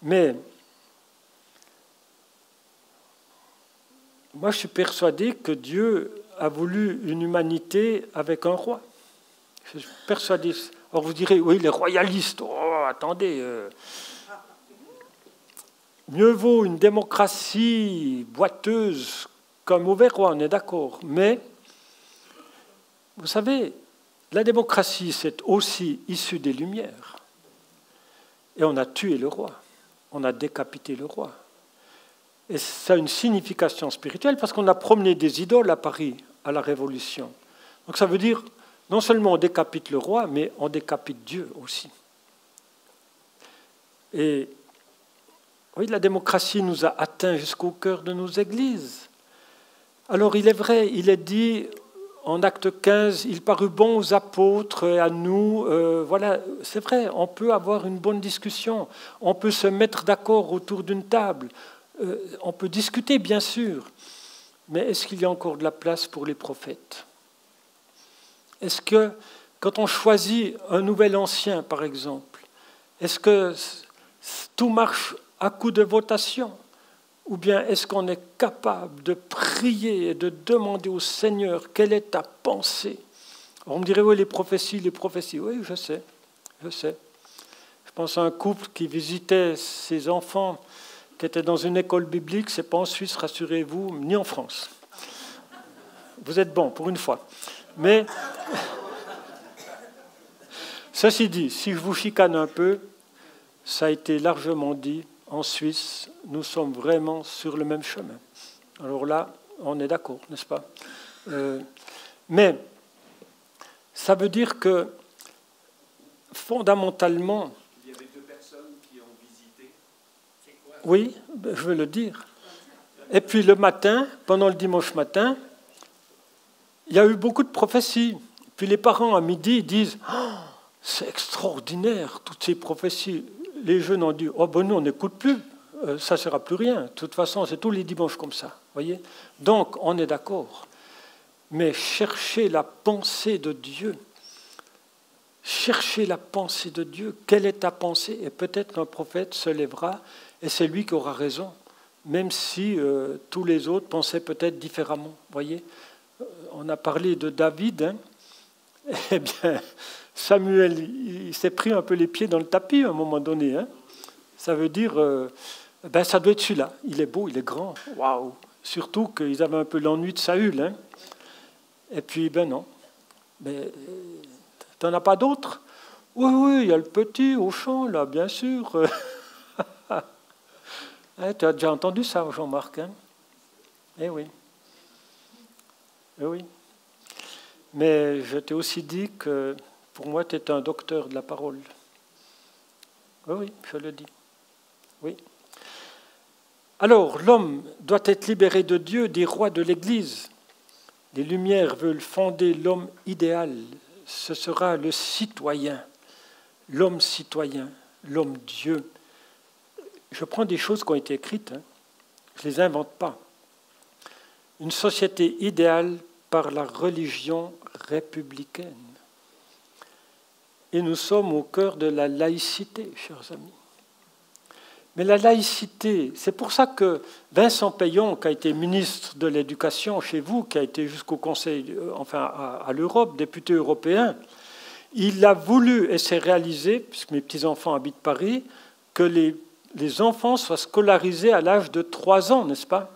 [SPEAKER 1] Mais moi, je suis persuadé que Dieu a voulu une humanité avec un roi. Je suis persuadé. Alors vous direz, oui, les royalistes, oh, attendez. Mieux vaut une démocratie boiteuse qu'un mauvais roi, on est d'accord. Mais, vous savez, la démocratie, c'est aussi issu des Lumières. Et on a tué le roi. On a décapité le roi. Et ça a une signification spirituelle parce qu'on a promené des idoles à Paris à la Révolution. Donc ça veut dire, non seulement on décapite le roi, mais on décapite Dieu aussi. Et oui, la démocratie nous a atteints jusqu'au cœur de nos églises. Alors il est vrai, il est dit en Acte 15, il parut bon aux apôtres et à nous. Voilà, c'est vrai, on peut avoir une bonne discussion, on peut se mettre d'accord autour d'une table, on peut discuter bien sûr, mais est-ce qu'il y a encore de la place pour les prophètes? Est-ce que quand on choisit un nouvel ancien, par exemple, est-ce que tout marche à coup de votation? Ou bien est-ce qu'on est capable de prier et de demander au Seigneur quelle est ta pensée? On me dirait, oui, les prophéties. Oui, je sais. Je pense à un couple qui visitait ses enfants qui étaient dans une école biblique. Ce n'est pas en Suisse, rassurez-vous, ni en France. Vous êtes bon, pour une fois. Mais, ceci dit, si je vous chicane un peu, ça a été largement dit. En Suisse, nous sommes vraiment sur le même chemin. Alors là, on est d'accord, n'est-ce pas? Mais ça veut dire que, fondamentalement... Il y avait deux personnes qui ont visité. C'est quoi? Oui, je veux le dire. Et puis le matin, pendant le dimanche matin, il y a eu beaucoup de prophéties. Puis les parents, à midi, disent oh, « C'est extraordinaire, toutes ces prophéties ». les jeunes ont dit « Oh ben nous, on n'écoute plus, ça ne sert à plus rien. De toute façon, c'est tous les dimanches comme ça. » Voyez. Donc, on est d'accord. Mais cherchez la pensée de Dieu. Cherchez la pensée de Dieu. Quelle est ta pensée? Et peut-être qu'un prophète se lèvera et c'est lui qui aura raison, même si tous les autres pensaient peut-être différemment. Voyez. On a parlé de David. Hein. Eh bien, Samuel, il s'est pris un peu les pieds dans le tapis à un moment donné. Hein. Ça veut dire, ben, ça doit être celui-là. Il est beau, il est grand. Waouh! Surtout qu'ils avaient un peu l'ennui de Saül. Hein. Et puis, ben non. Mais tu n'en as pas d'autres? Oui, oui, il y a le petit au champ, là, bien sûr. Hein, tu as déjà entendu ça, Jean-Marc? Hein? Eh oui. Eh oui. Mais je t'ai aussi dit que pour moi, tu es un docteur de la parole. Oui, oui, je le dis. Oui. Alors, l'homme doit être libéré de Dieu, des rois de l'Église. Les Lumières veulent fonder l'homme idéal. Ce sera le citoyen, l'homme citoyen, l'homme Dieu. Je prends des choses qui ont été écrites, hein. Je ne les invente pas. Une société idéale par la religion républicaine. Et nous sommes au cœur de la laïcité, chers amis. Mais la laïcité, c'est pour ça que Vincent Payon, qui a été ministre de l'Éducation chez vous, qui a été jusqu'au Conseil, enfin à l'Europe, député européen, il a voulu, et c'est réalisé, puisque mes petits-enfants habitent Paris, que les enfants soient scolarisés à l'âge de 3 ans, n'est-ce pas?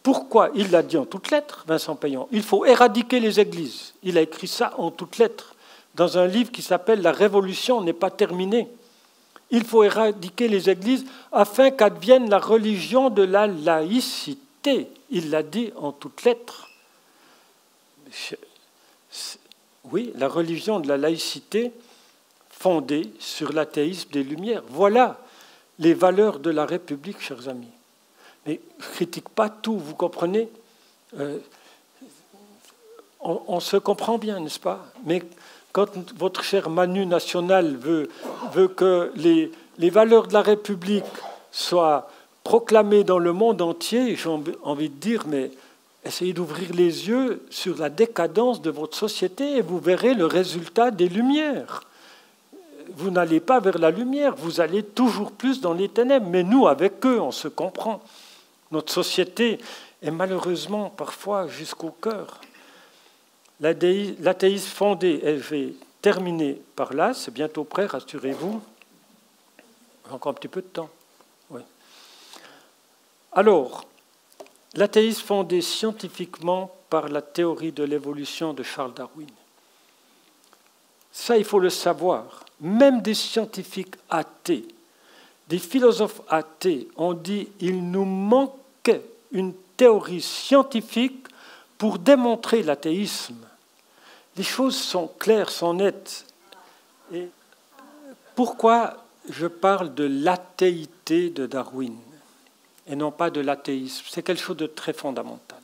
[SPEAKER 1] Pourquoi? Il l'a dit en toutes lettres, Vincent Payon. Il faut éradiquer les églises. Il a écrit ça en toutes lettres, dans un livre qui s'appelle « La révolution n'est pas terminée ». Il faut éradiquer les églises afin qu'advienne la religion de la laïcité. Il l'a dit en toutes lettres. Oui, la religion de la laïcité fondée sur l'athéisme des Lumières. Voilà les valeurs de la République, chers amis. Mais je ne critique pas tout, vous comprenez? On se comprend bien, n'est-ce pas? Mais quand votre cher Manu national veut que les valeurs de la République soient proclamées dans le monde entier, j'ai envie de dire, mais essayez d'ouvrir les yeux sur la décadence de votre société et vous verrez le résultat des Lumières. Vous n'allez pas vers la lumière, vous allez toujours plus dans les ténèbres. Mais nous, avec eux, on se comprend. Notre société est malheureusement parfois jusqu'au cœur. L'athéisme fondé, et je vais terminer par là, c'est bientôt prêt, rassurez-vous. Encore un petit peu de temps. Oui. Alors, l'athéisme fondé scientifiquement par la théorie de l'évolution de Charles Darwin. Ça, il faut le savoir. Même des scientifiques athées, des philosophes athées ont dit qu'il nous manquait une théorie scientifique pour démontrer l'athéisme. Les choses sont claires, sont nettes. Et pourquoi je parle de l'athéité de Darwin et non pas de l'athéisme? C'est quelque chose de très fondamental.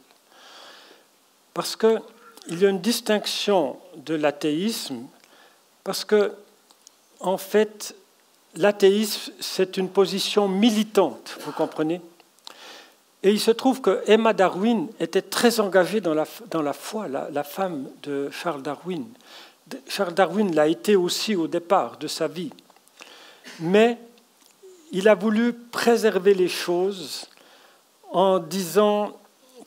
[SPEAKER 1] Parce qu'il y a une distinction de l'athéisme, parce que, en fait, l'athéisme, c'est une position militante, vous comprenez? Et il se trouve que Emma Darwin était très engagée dans la foi, la femme de Charles Darwin. Charles Darwin l'a été aussi au départ de sa vie. Mais il a voulu préserver les choses en disant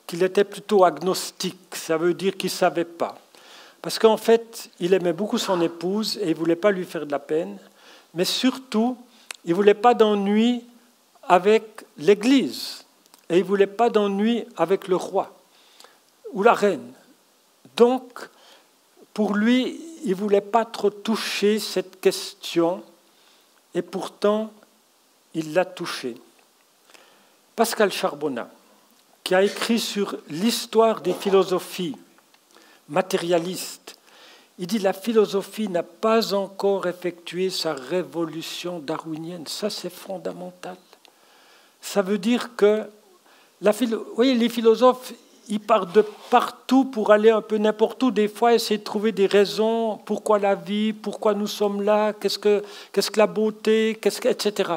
[SPEAKER 1] qu'il était plutôt agnostique. Ça veut dire qu'il ne savait pas. Parce qu'en fait, il aimait beaucoup son épouse et il ne voulait pas lui faire de la peine. Mais surtout, il ne voulait pas d'ennui avec l'Église. Et il ne voulait pas d'ennui avec le roi ou la reine. Donc, pour lui, il ne voulait pas trop toucher cette question. Et pourtant, il l'a touchée. Pascal Charbonnat, qui a écrit sur l'histoire des philosophies matérialistes, il dit « La philosophie n'a pas encore effectué sa révolution darwinienne ». Ça, c'est fondamental. Ça veut dire que, voyez, les philosophes, il part de partout pour aller un peu n'importe où, des fois essayer de trouver des raisons, pourquoi la vie, pourquoi nous sommes là, qu'est-ce que la beauté, etc.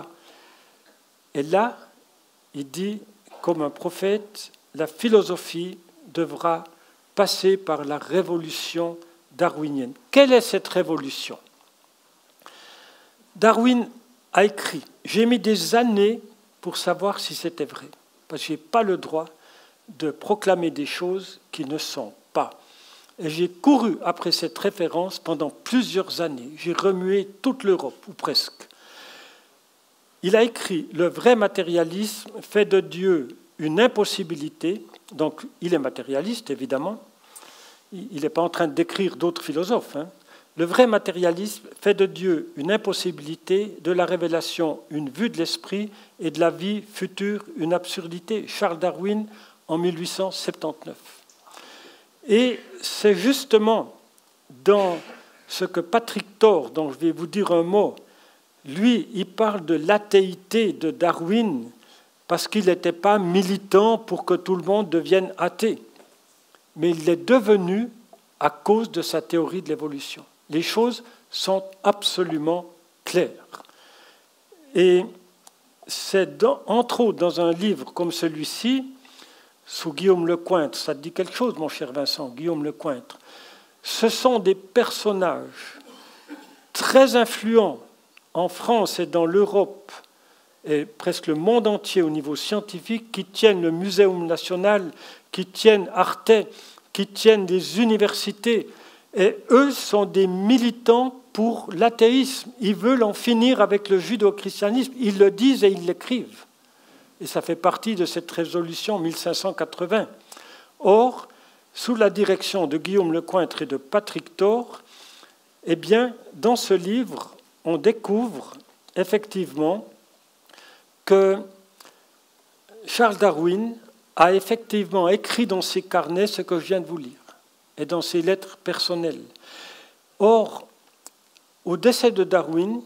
[SPEAKER 1] Et là, il dit, comme un prophète, la philosophie devra passer par la révolution darwinienne. Quelle est cette révolution? Darwin a écrit, j'ai mis des années pour savoir si c'était vrai, parce que je n'ai pas le droit de proclamer des choses qui ne sont pas. Et j'ai couru après cette référence pendant plusieurs années. J'ai remué toute l'Europe, ou presque. Il a écrit « Le vrai matérialisme fait de Dieu une impossibilité ». Donc, il est matérialiste, évidemment. Il n'est pas en train de décrire d'autres philosophes. Le vrai matérialisme fait de Dieu une impossibilité, de la révélation une vue de l'esprit et de la vie future une absurdité. Charles Darwin, en 1879. Et c'est justement dans ce que Patrick Thor, dont je vais vous dire un mot, lui, il parle de l'athéité de Darwin parce qu'il n'était pas militant pour que tout le monde devienne athée. Mais il l'est devenu à cause de sa théorie de l'évolution. Les choses sont absolument claires. Et c'est entre autres dans un livre comme celui-ci, sous Guillaume Lecointre, ça te dit quelque chose, mon cher Vincent, Guillaume Lecointre. Ce sont des personnages très influents en France et dans l'Europe et presque le monde entier au niveau scientifique qui tiennent le Muséum national, qui tiennent Arte, qui tiennent des universités. Et eux sont des militants pour l'athéisme. Ils veulent en finir avec le judéo-christianisme. Ils le disent et ils l'écrivent. Et ça fait partie de cette résolution 1580. Or, sous la direction de Guillaume Lecointre et de Patrick Thor, eh bien, dans ce livre, on découvre effectivement que Charles Darwin a effectivement écrit dans ses carnets ce que je viens de vous lire et dans ses lettres personnelles. Or, au décès de Darwin,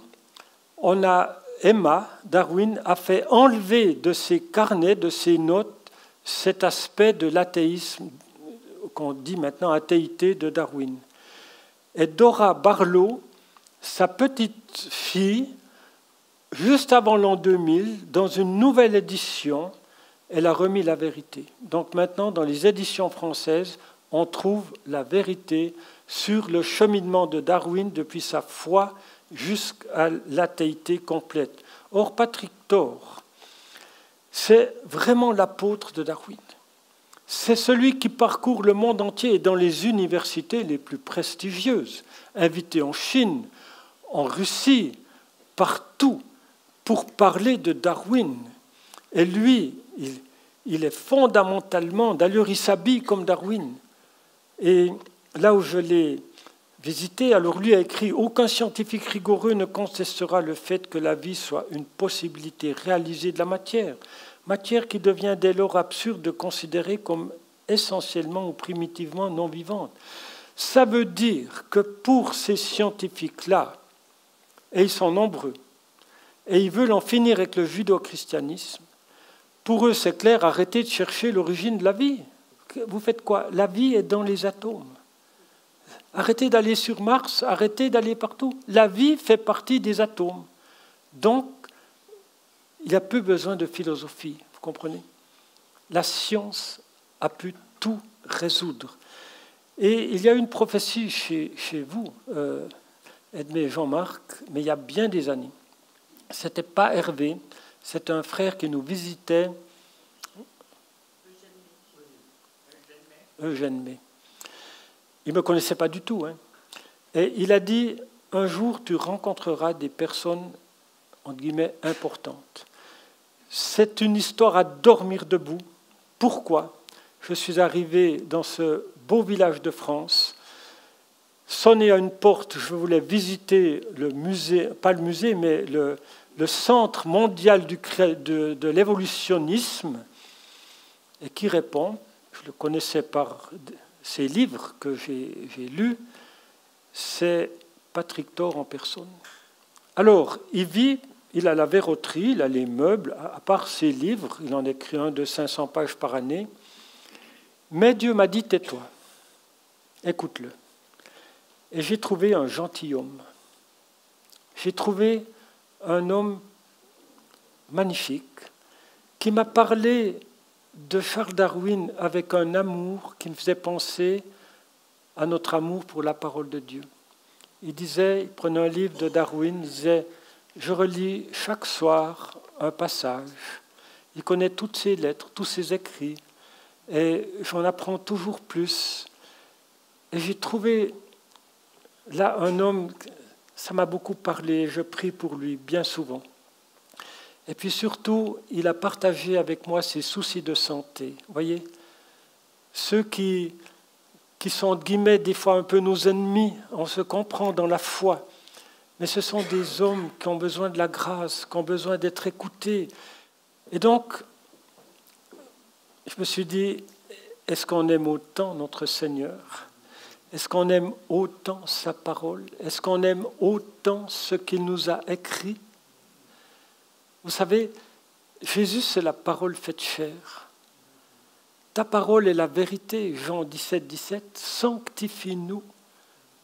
[SPEAKER 1] Emma Darwin a fait enlever de ses carnets, de ses notes, cet aspect de l'athéisme, qu'on dit maintenant athéité de Darwin. Et Dora Barlow, sa petite fille, juste avant l'an 2000, dans une nouvelle édition, elle a remis la vérité. Donc maintenant, dans les éditions françaises, on trouve la vérité sur le cheminement de Darwin depuis sa foi jusqu'à l'athéité complète. Or, Patrick Thor, c'est vraiment l'apôtre de Darwin. C'est celui qui parcourt le monde entier et dans les universités les plus prestigieuses, invité en Chine, en Russie, partout, pour parler de Darwin. Et lui, il est fondamentalement, d'ailleurs il s'habille comme Darwin. Et là où je l'ai visité, alors lui a écrit « Aucun scientifique rigoureux ne contestera le fait que la vie soit une possibilité réalisée de la matière, matière qui devient dès lors absurde de considérer comme essentiellement ou primitivement non vivante. » Ça veut dire que pour ces scientifiques-là, et ils sont nombreux, et ils veulent en finir avec le judéo-christianisme, pour eux c'est clair, arrêtez de chercher l'origine de la vie. Vous faites quoi? La vie est dans les atomes. Arrêtez d'aller sur Mars, arrêtez d'aller partout. La vie fait partie des atomes. Donc, il n'y a peu besoin de philosophie, vous comprenez? La science a pu tout résoudre. Et il y a une prophétie chez vous, Edmé et Jean-Marc, mais il y a bien des années. Ce n'était pas Hervé, c'est un frère qui nous visitait, Eugène May. Il ne me connaissait pas du tout. Et il a dit, un jour, tu rencontreras des personnes, entre guillemets, importantes. C'est une histoire à dormir debout. Pourquoi? Je suis arrivé dans ce beau village de France, sonné à une porte, je voulais visiter le musée, pas le musée, mais le centre mondial de l'évolutionnisme, et qui répond, je le connaissais par ces livres que j'ai lus, c'est Patrick Thor en personne. Alors, il vit, il a la verroterie, il a les meubles, à part ses livres, il en écrit un de 500 pages par année, Mais Dieu m'a dit, tais-toi, écoute-le. Et j'ai trouvé un gentilhomme. J'ai trouvé un homme magnifique qui m'a parlé de Charles Darwin avec un amour qui me faisait penser à notre amour pour la parole de Dieu. Il prenait un livre de Darwin, il disait, je relis chaque soir un passage. Il connaît toutes ses lettres, tous ses écrits, et j'en apprends toujours plus. Et j'ai trouvé là un homme, ça m'a beaucoup parlé, je prie pour lui bien souvent. Et puis surtout, il a partagé avec moi ses soucis de santé. Vous voyez, ceux qui sont, entre guillemets, des fois un peu nos ennemis, on se comprend dans la foi. Mais ce sont des hommes qui ont besoin de la grâce, qui ont besoin d'être écoutés. Et donc, je me suis dit, est-ce qu'on aime autant notre Seigneur ? Est-ce qu'on aime autant sa parole ? Est-ce qu'on aime autant ce qu'il nous a écrit ? Vous savez, Jésus, c'est la parole faite chair. Ta parole est la vérité, Jean 17, 17. Sanctifie-nous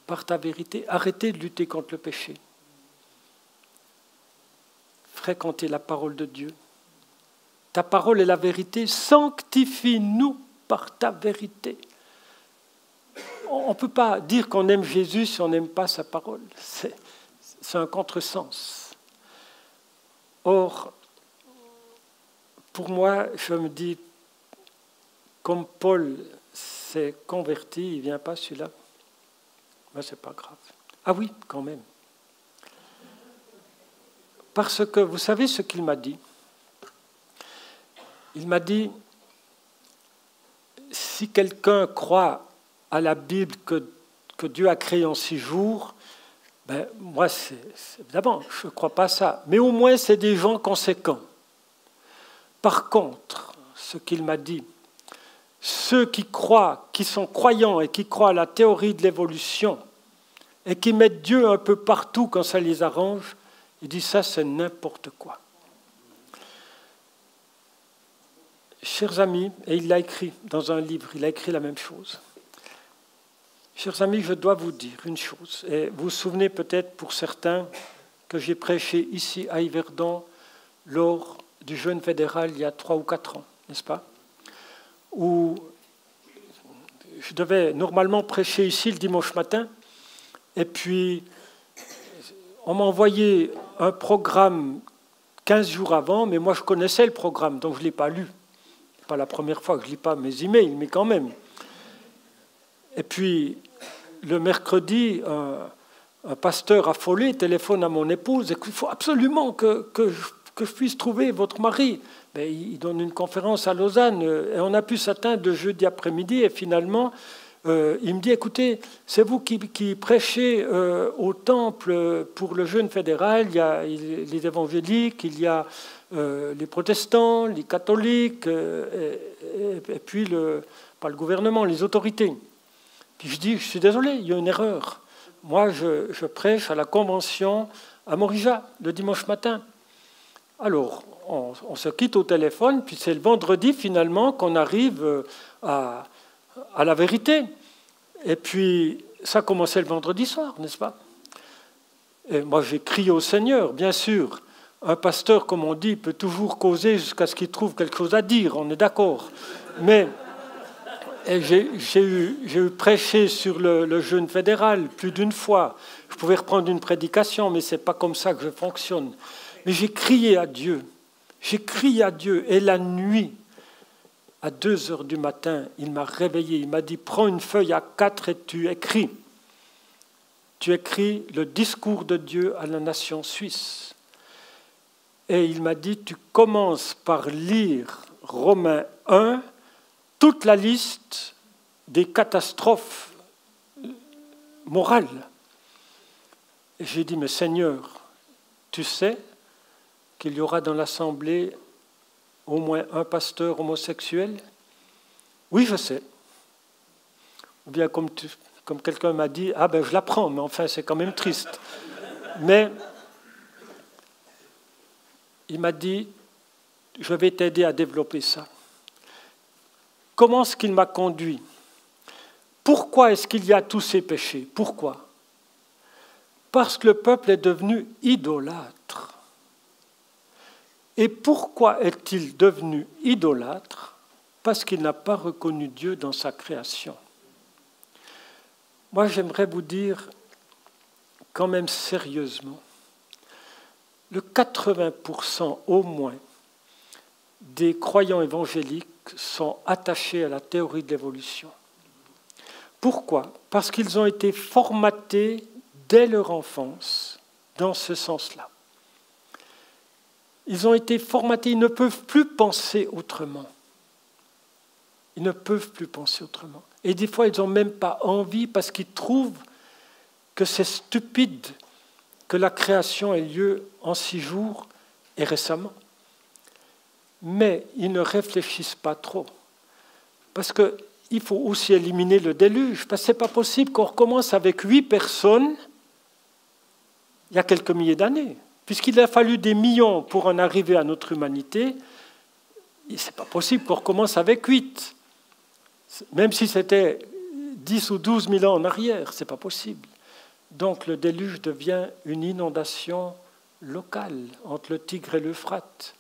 [SPEAKER 1] par ta vérité. Arrêtez de lutter contre le péché. Fréquentez la parole de Dieu. Ta parole est la vérité. Sanctifie-nous par ta vérité. On ne peut pas dire qu'on aime Jésus si on n'aime pas sa parole. C'est un contresens. Or, pour moi, je me dis, comme Paul s'est converti, il ne vient pas celui-là. Ben, ce n'est pas grave. Ah oui, quand même. Parce que vous savez ce qu'il m'a dit ? Il m'a dit, si quelqu'un croit à la Bible que Dieu a créée en 6 jours, ben, moi, évidemment, je ne crois pas ça. Mais au moins, c'est des gens conséquents. Par contre, ce qu'il m'a dit, ceux qui croient, qui sont croyants et qui croient à la théorie de l'évolution et qui mettent Dieu un peu partout quand ça les arrange, il dit ça, c'est n'importe quoi. Chers amis, et il l'a écrit dans un livre, il a écrit la même chose. Chers amis, je dois vous dire une chose, et vous vous souvenez peut-être pour certains que j'ai prêché ici à Yverdon lors du jeûne fédéral il y a 3 ou 4 ans, n'est-ce pas ? Où je devais normalement prêcher ici le dimanche matin, et puis on m'a envoyé un programme 15 jours avant, mais moi je connaissais le programme, donc je ne l'ai pas lu. Ce n'est pas la première fois que je ne lis pas mes emails, mais quand même. Et puis, le mercredi, un pasteur affolé téléphone à mon épouse et qu'il faut absolument que je puisse trouver votre mari. Mais il donne une conférence à Lausanne et on a pu s'atteindre de jeudi après-midi et finalement, il me dit, écoutez, c'est vous qui prêchez au temple pour le jeûne fédéral, il y a les évangéliques, il y a les protestants, les catholiques et puis, pas le gouvernement, les autorités. Puis je dis, je suis désolé, il y a une erreur. Moi, je prêche à la convention à Morija, le dimanche matin. Alors, on se quitte au téléphone, puis c'est le vendredi, finalement, qu'on arrive à la vérité. Et puis, ça commençait le vendredi soir, n'est-ce pas ? Et moi, j'ai crié au Seigneur, bien sûr. Un pasteur, comme on dit, peut toujours causer jusqu'à ce qu'il trouve quelque chose à dire, on est d'accord. Mais... Et j'ai eu prêché sur le jeûne fédéral plus d'une fois. Je pouvais reprendre une prédication, mais ce n'est pas comme ça que je fonctionne. Mais j'ai crié à Dieu. J'ai crié à Dieu. Et la nuit, à 2 heures du matin, il m'a réveillé. Il m'a dit, prends une feuille à 4 et tu écris. Tu écris le discours de Dieu à la nation suisse. Et il m'a dit, tu commences par lire Romains 1, toute la liste des catastrophes morales. Et j'ai dit, mais Seigneur, tu sais qu'il y aura dans l'Assemblée au moins un pasteur homosexuel ? Oui, je sais. Ou bien comme quelqu'un m'a dit, ah ben je l'apprends, mais enfin c'est quand même triste. Mais il m'a dit, je vais t'aider à développer ça. comment est-ce qu'il m'a conduit? Pourquoi est-ce qu'il y a tous ces péchés? Pourquoi? Parce que le peuple est devenu idolâtre. Et pourquoi est-il devenu idolâtre? Parce qu'il n'a pas reconnu Dieu dans sa création. Moi, j'aimerais vous dire, quand même sérieusement, le 80% au moins des croyants évangéliques sont attachés à la théorie de l'évolution. Pourquoi? Parce qu'ils ont été formatés dès leur enfance dans ce sens-là. Ils ont été formatés, ils ne peuvent plus penser autrement. Ils ne peuvent plus penser autrement. Et des fois, ils n'ont même pas envie parce qu'ils trouvent que c'est stupide que la création ait lieu en 6 jours et récemment. Mais ils ne réfléchissent pas trop. Parce qu'il faut aussi éliminer le déluge. Parce que ce n'est pas possible qu'on recommence avec 8 personnes il y a quelques milliers d'années. Puisqu'il a fallu des millions pour en arriver à notre humanité, ce n'est pas possible qu'on recommence avec 8. Même si c'était 10 ou 12 000 ans en arrière, ce n'est pas possible. Donc le déluge devient une inondation locale entre le Tigre et l'Euphrate.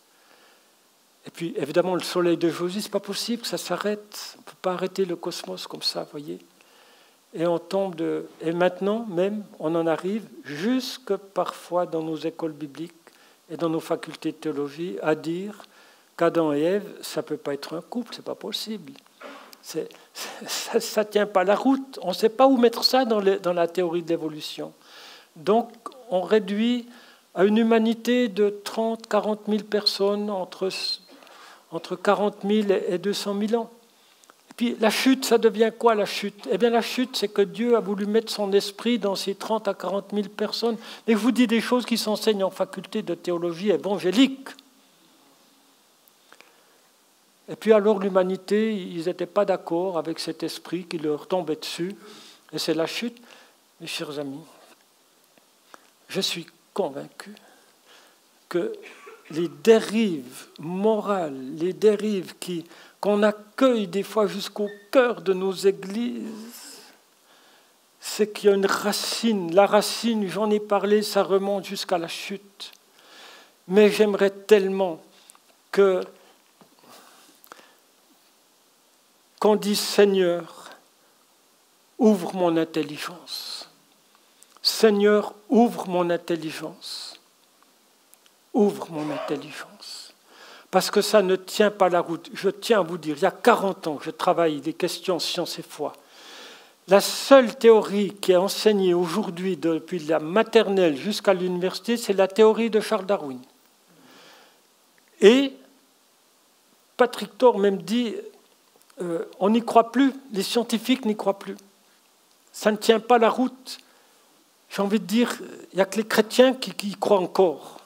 [SPEAKER 1] Et puis évidemment le soleil de Josué, ce n'est pas possible que ça s'arrête. On ne peut pas arrêter le cosmos comme ça, vous voyez. Et on tombe de... Et maintenant même, on en arrive jusque parfois dans nos écoles bibliques et dans nos facultés de théologie à dire qu'Adam et Ève, ça ne peut pas être un couple, ce n'est pas possible. Ça ne tient pas la route. On ne sait pas où mettre ça dans la théorie de l'évolution. Donc, on réduit à une humanité de 30 000, 40 000 personnes entre 40 000 et 200 000 ans. Et puis, la chute, ça devient quoi, la chute? Eh bien, la chute, c'est que Dieu a voulu mettre son esprit dans ces 30 à 40 000 personnes. Et je vous dis des choses qui s'enseignent en faculté de théologie évangélique. Et puis alors l'humanité, ils n'étaient pas d'accord avec cet esprit qui leur tombait dessus. Et c'est la chute. Mes chers amis, je suis convaincu que les dérives morales, les dérives qu'on accueille des fois jusqu'au cœur de nos églises, c'est qu'il y a une racine. La racine, j'en ai parlé, ça remonte jusqu'à la chute. Mais j'aimerais tellement qu'on dise « Seigneur, ouvre mon intelligence. Seigneur, ouvre mon intelligence. Ouvre mon intelligence. » Parce que ça ne tient pas la route. Je tiens à vous dire, il y a 40 ans que je travaille des questions science et foi. La seule théorie qui est enseignée aujourd'hui depuis la maternelle jusqu'à l'université, c'est la théorie de Charles Darwin. Et Patrick Thor même dit... on n'y croit plus, les scientifiques n'y croient plus. Ça ne tient pas la route. J'ai envie de dire, il n'y a que les chrétiens qui y croient encore.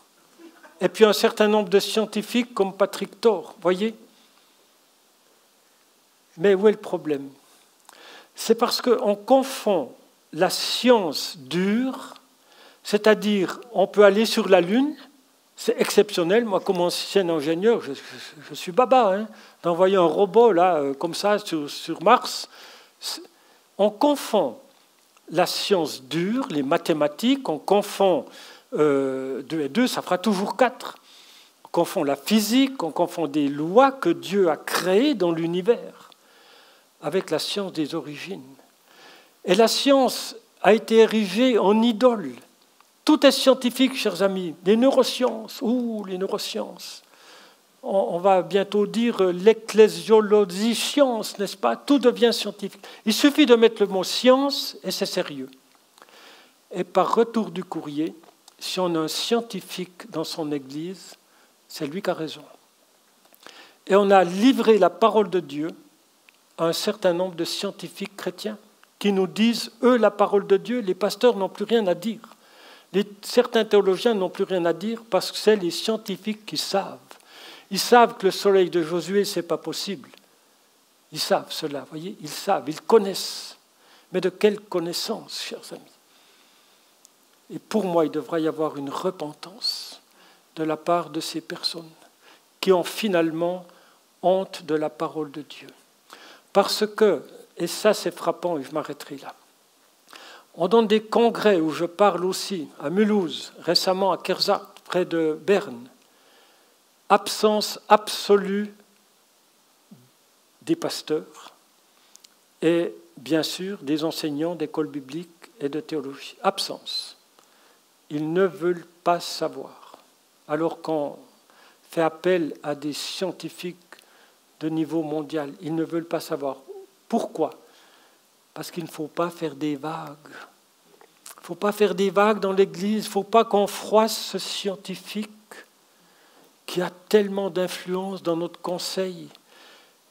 [SPEAKER 1] Et puis un certain nombre de scientifiques comme Patrick Thor, voyez. Mais où est le problème? C'est parce qu'on confond la science dure, c'est-à-dire on peut aller sur la Lune. C'est exceptionnel. Moi, comme ancien ingénieur, je suis baba, hein, d'envoyer un robot là, comme ça sur Mars. On confond la science dure, les mathématiques, on confond 2 et 2, ça fera toujours 4. On confond la physique, on confond des lois que Dieu a créées dans l'univers avec la science des origines. Et la science a été érigée en idole. Tout est scientifique, chers amis. Les neurosciences, les neurosciences. On va bientôt dire l'ecclésiologie science, n'est-ce pas? Tout devient scientifique. Il suffit de mettre le mot science et c'est sérieux. Et par retour du courrier, si on a un scientifique dans son église, c'est lui qui a raison. Et on a livré la parole de Dieu à un certain nombre de scientifiques chrétiens qui nous disent, eux, la parole de Dieu, les pasteurs n'ont plus rien à dire. Certains théologiens n'ont plus rien à dire parce que c'est les scientifiques qui savent. Ils savent que le soleil de Josué, ce n'est pas possible. Ils savent cela, vous voyez, ils savent, ils connaissent. Mais de quelle connaissance, chers amis? Et pour moi, il devrait y avoir une repentance de la part de ces personnes qui ont finalement honte de la parole de Dieu. Parce que, et ça c'est frappant et je m'arrêterai là, on donne des congrès où je parle aussi, à Mulhouse, récemment à Kersat, près de Berne, absence absolue des pasteurs et bien sûr des enseignants d'école biblique et de théologie. Absence. Ils ne veulent pas savoir. Alors qu'on fait appel à des scientifiques de niveau mondial, ils ne veulent pas savoir. Pourquoi ? Parce qu'il ne faut pas faire des vagues. Il ne faut pas faire des vagues dans l'Église. Il ne faut pas qu'on froisse ce scientifique qui a tellement d'influence dans notre conseil.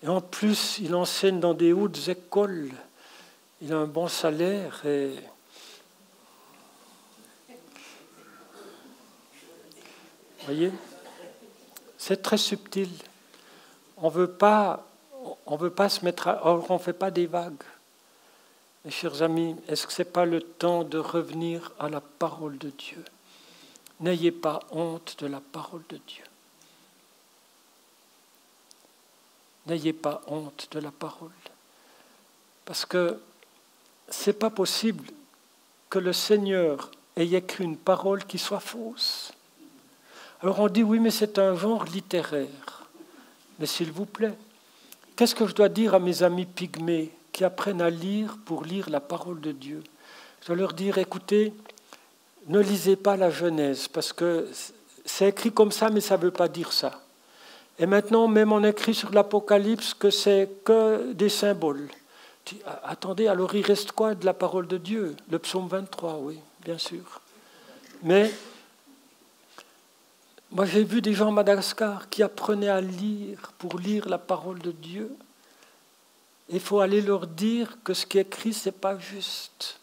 [SPEAKER 1] Et en plus, il enseigne dans des hautes écoles. Il a un bon salaire. Et vous voyez, c'est très subtil. On ne veut pas se mettre à... Or, on ne fait pas des vagues. Mes chers amis, est-ce que ce n'est pas le temps de revenir à la parole de Dieu ? N'ayez pas honte de la parole de Dieu. N'ayez pas honte de la parole. Parce que ce n'est pas possible que le Seigneur ait écrit une parole qui soit fausse. Alors on dit, oui, mais c'est un genre littéraire. Mais s'il vous plaît, qu'est-ce que je dois dire à mes amis pygmées qui apprennent à lire pour lire la parole de Dieu ? Je dois leur dire, écoutez, ne lisez pas la Genèse, parce que c'est écrit comme ça, mais ça ne veut pas dire ça. Et maintenant, même on écrit sur l'Apocalypse que c'est que des symboles. Tu dis, attendez, alors il reste quoi de la parole de Dieu ? Le psaume 23, oui, bien sûr. Mais moi, j'ai vu des gens à Madagascar qui apprenaient à lire pour lire la parole de Dieu. Il faut aller leur dire que ce qui est écrit, ce n'est pas juste.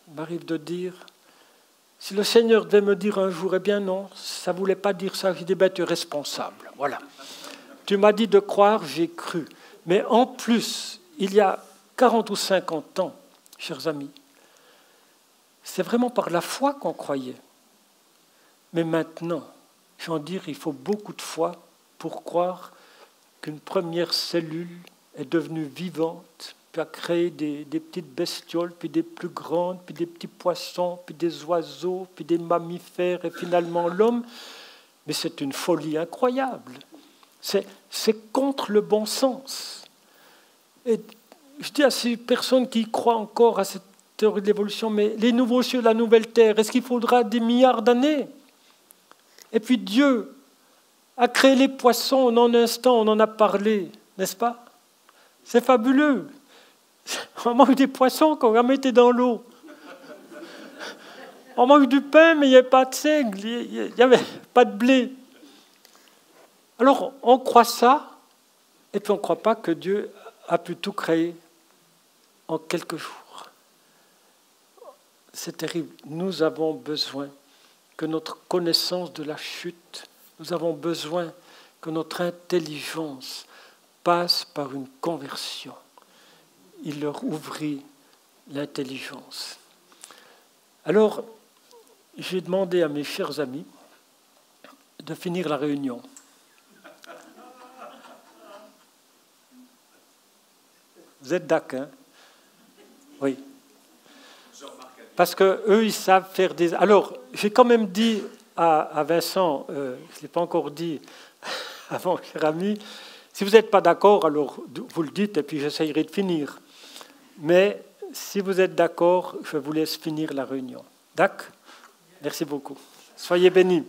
[SPEAKER 1] Il m'arrive de dire, si le Seigneur devait me dire un jour, eh bien non, ça ne voulait pas dire ça, je dis, ben, tu es responsable. Voilà. Tu m'as dit de croire, j'ai cru. Mais en plus, il y a 40 ou 50 ans, chers amis, c'est vraiment par la foi qu'on croyait. Mais maintenant, j'en dire, il faut beaucoup de foi pour croire qu'une première cellule est devenue vivante, puis a créé des petites bestioles, puis des plus grandes, puis des petits poissons, puis des oiseaux, puis des mammifères, et finalement l'homme. Mais c'est une folie incroyable. C'est contre le bon sens. Et je dis à ces personnes qui croient encore à cette théorie de l'évolution, mais les nouveaux cieux, la nouvelle terre, est-ce qu'il faudra des milliards d'années ? Et puis Dieu a créé les poissons en un instant, on en a parlé, n'est-ce pas ? C'est fabuleux. On mange des poissons quand on mettait dans l'eau. On mange du pain, mais il n'y avait pas de seigle, il n'y avait pas de blé. Alors, on croit ça, et puis on ne croit pas que Dieu a pu tout créer en quelques jours. C'est terrible. Nous avons besoin que notre connaissance de la chute, nous avons besoin que notre intelligence passe par une conversion. Il leur ouvrit l'intelligence. Alors, j'ai demandé à mes chers amis de finir la réunion. Vous êtes d'accord, hein ? Oui. Parce qu'eux, ils savent faire des... Alors, j'ai quand même dit à Vincent, je ne l'ai pas encore dit à mon cher ami, si vous n'êtes pas d'accord, alors vous le dites et puis j'essayerai de finir. Mais si vous êtes d'accord, je vous laisse finir la réunion. D'accord ? Merci beaucoup. Soyez bénis.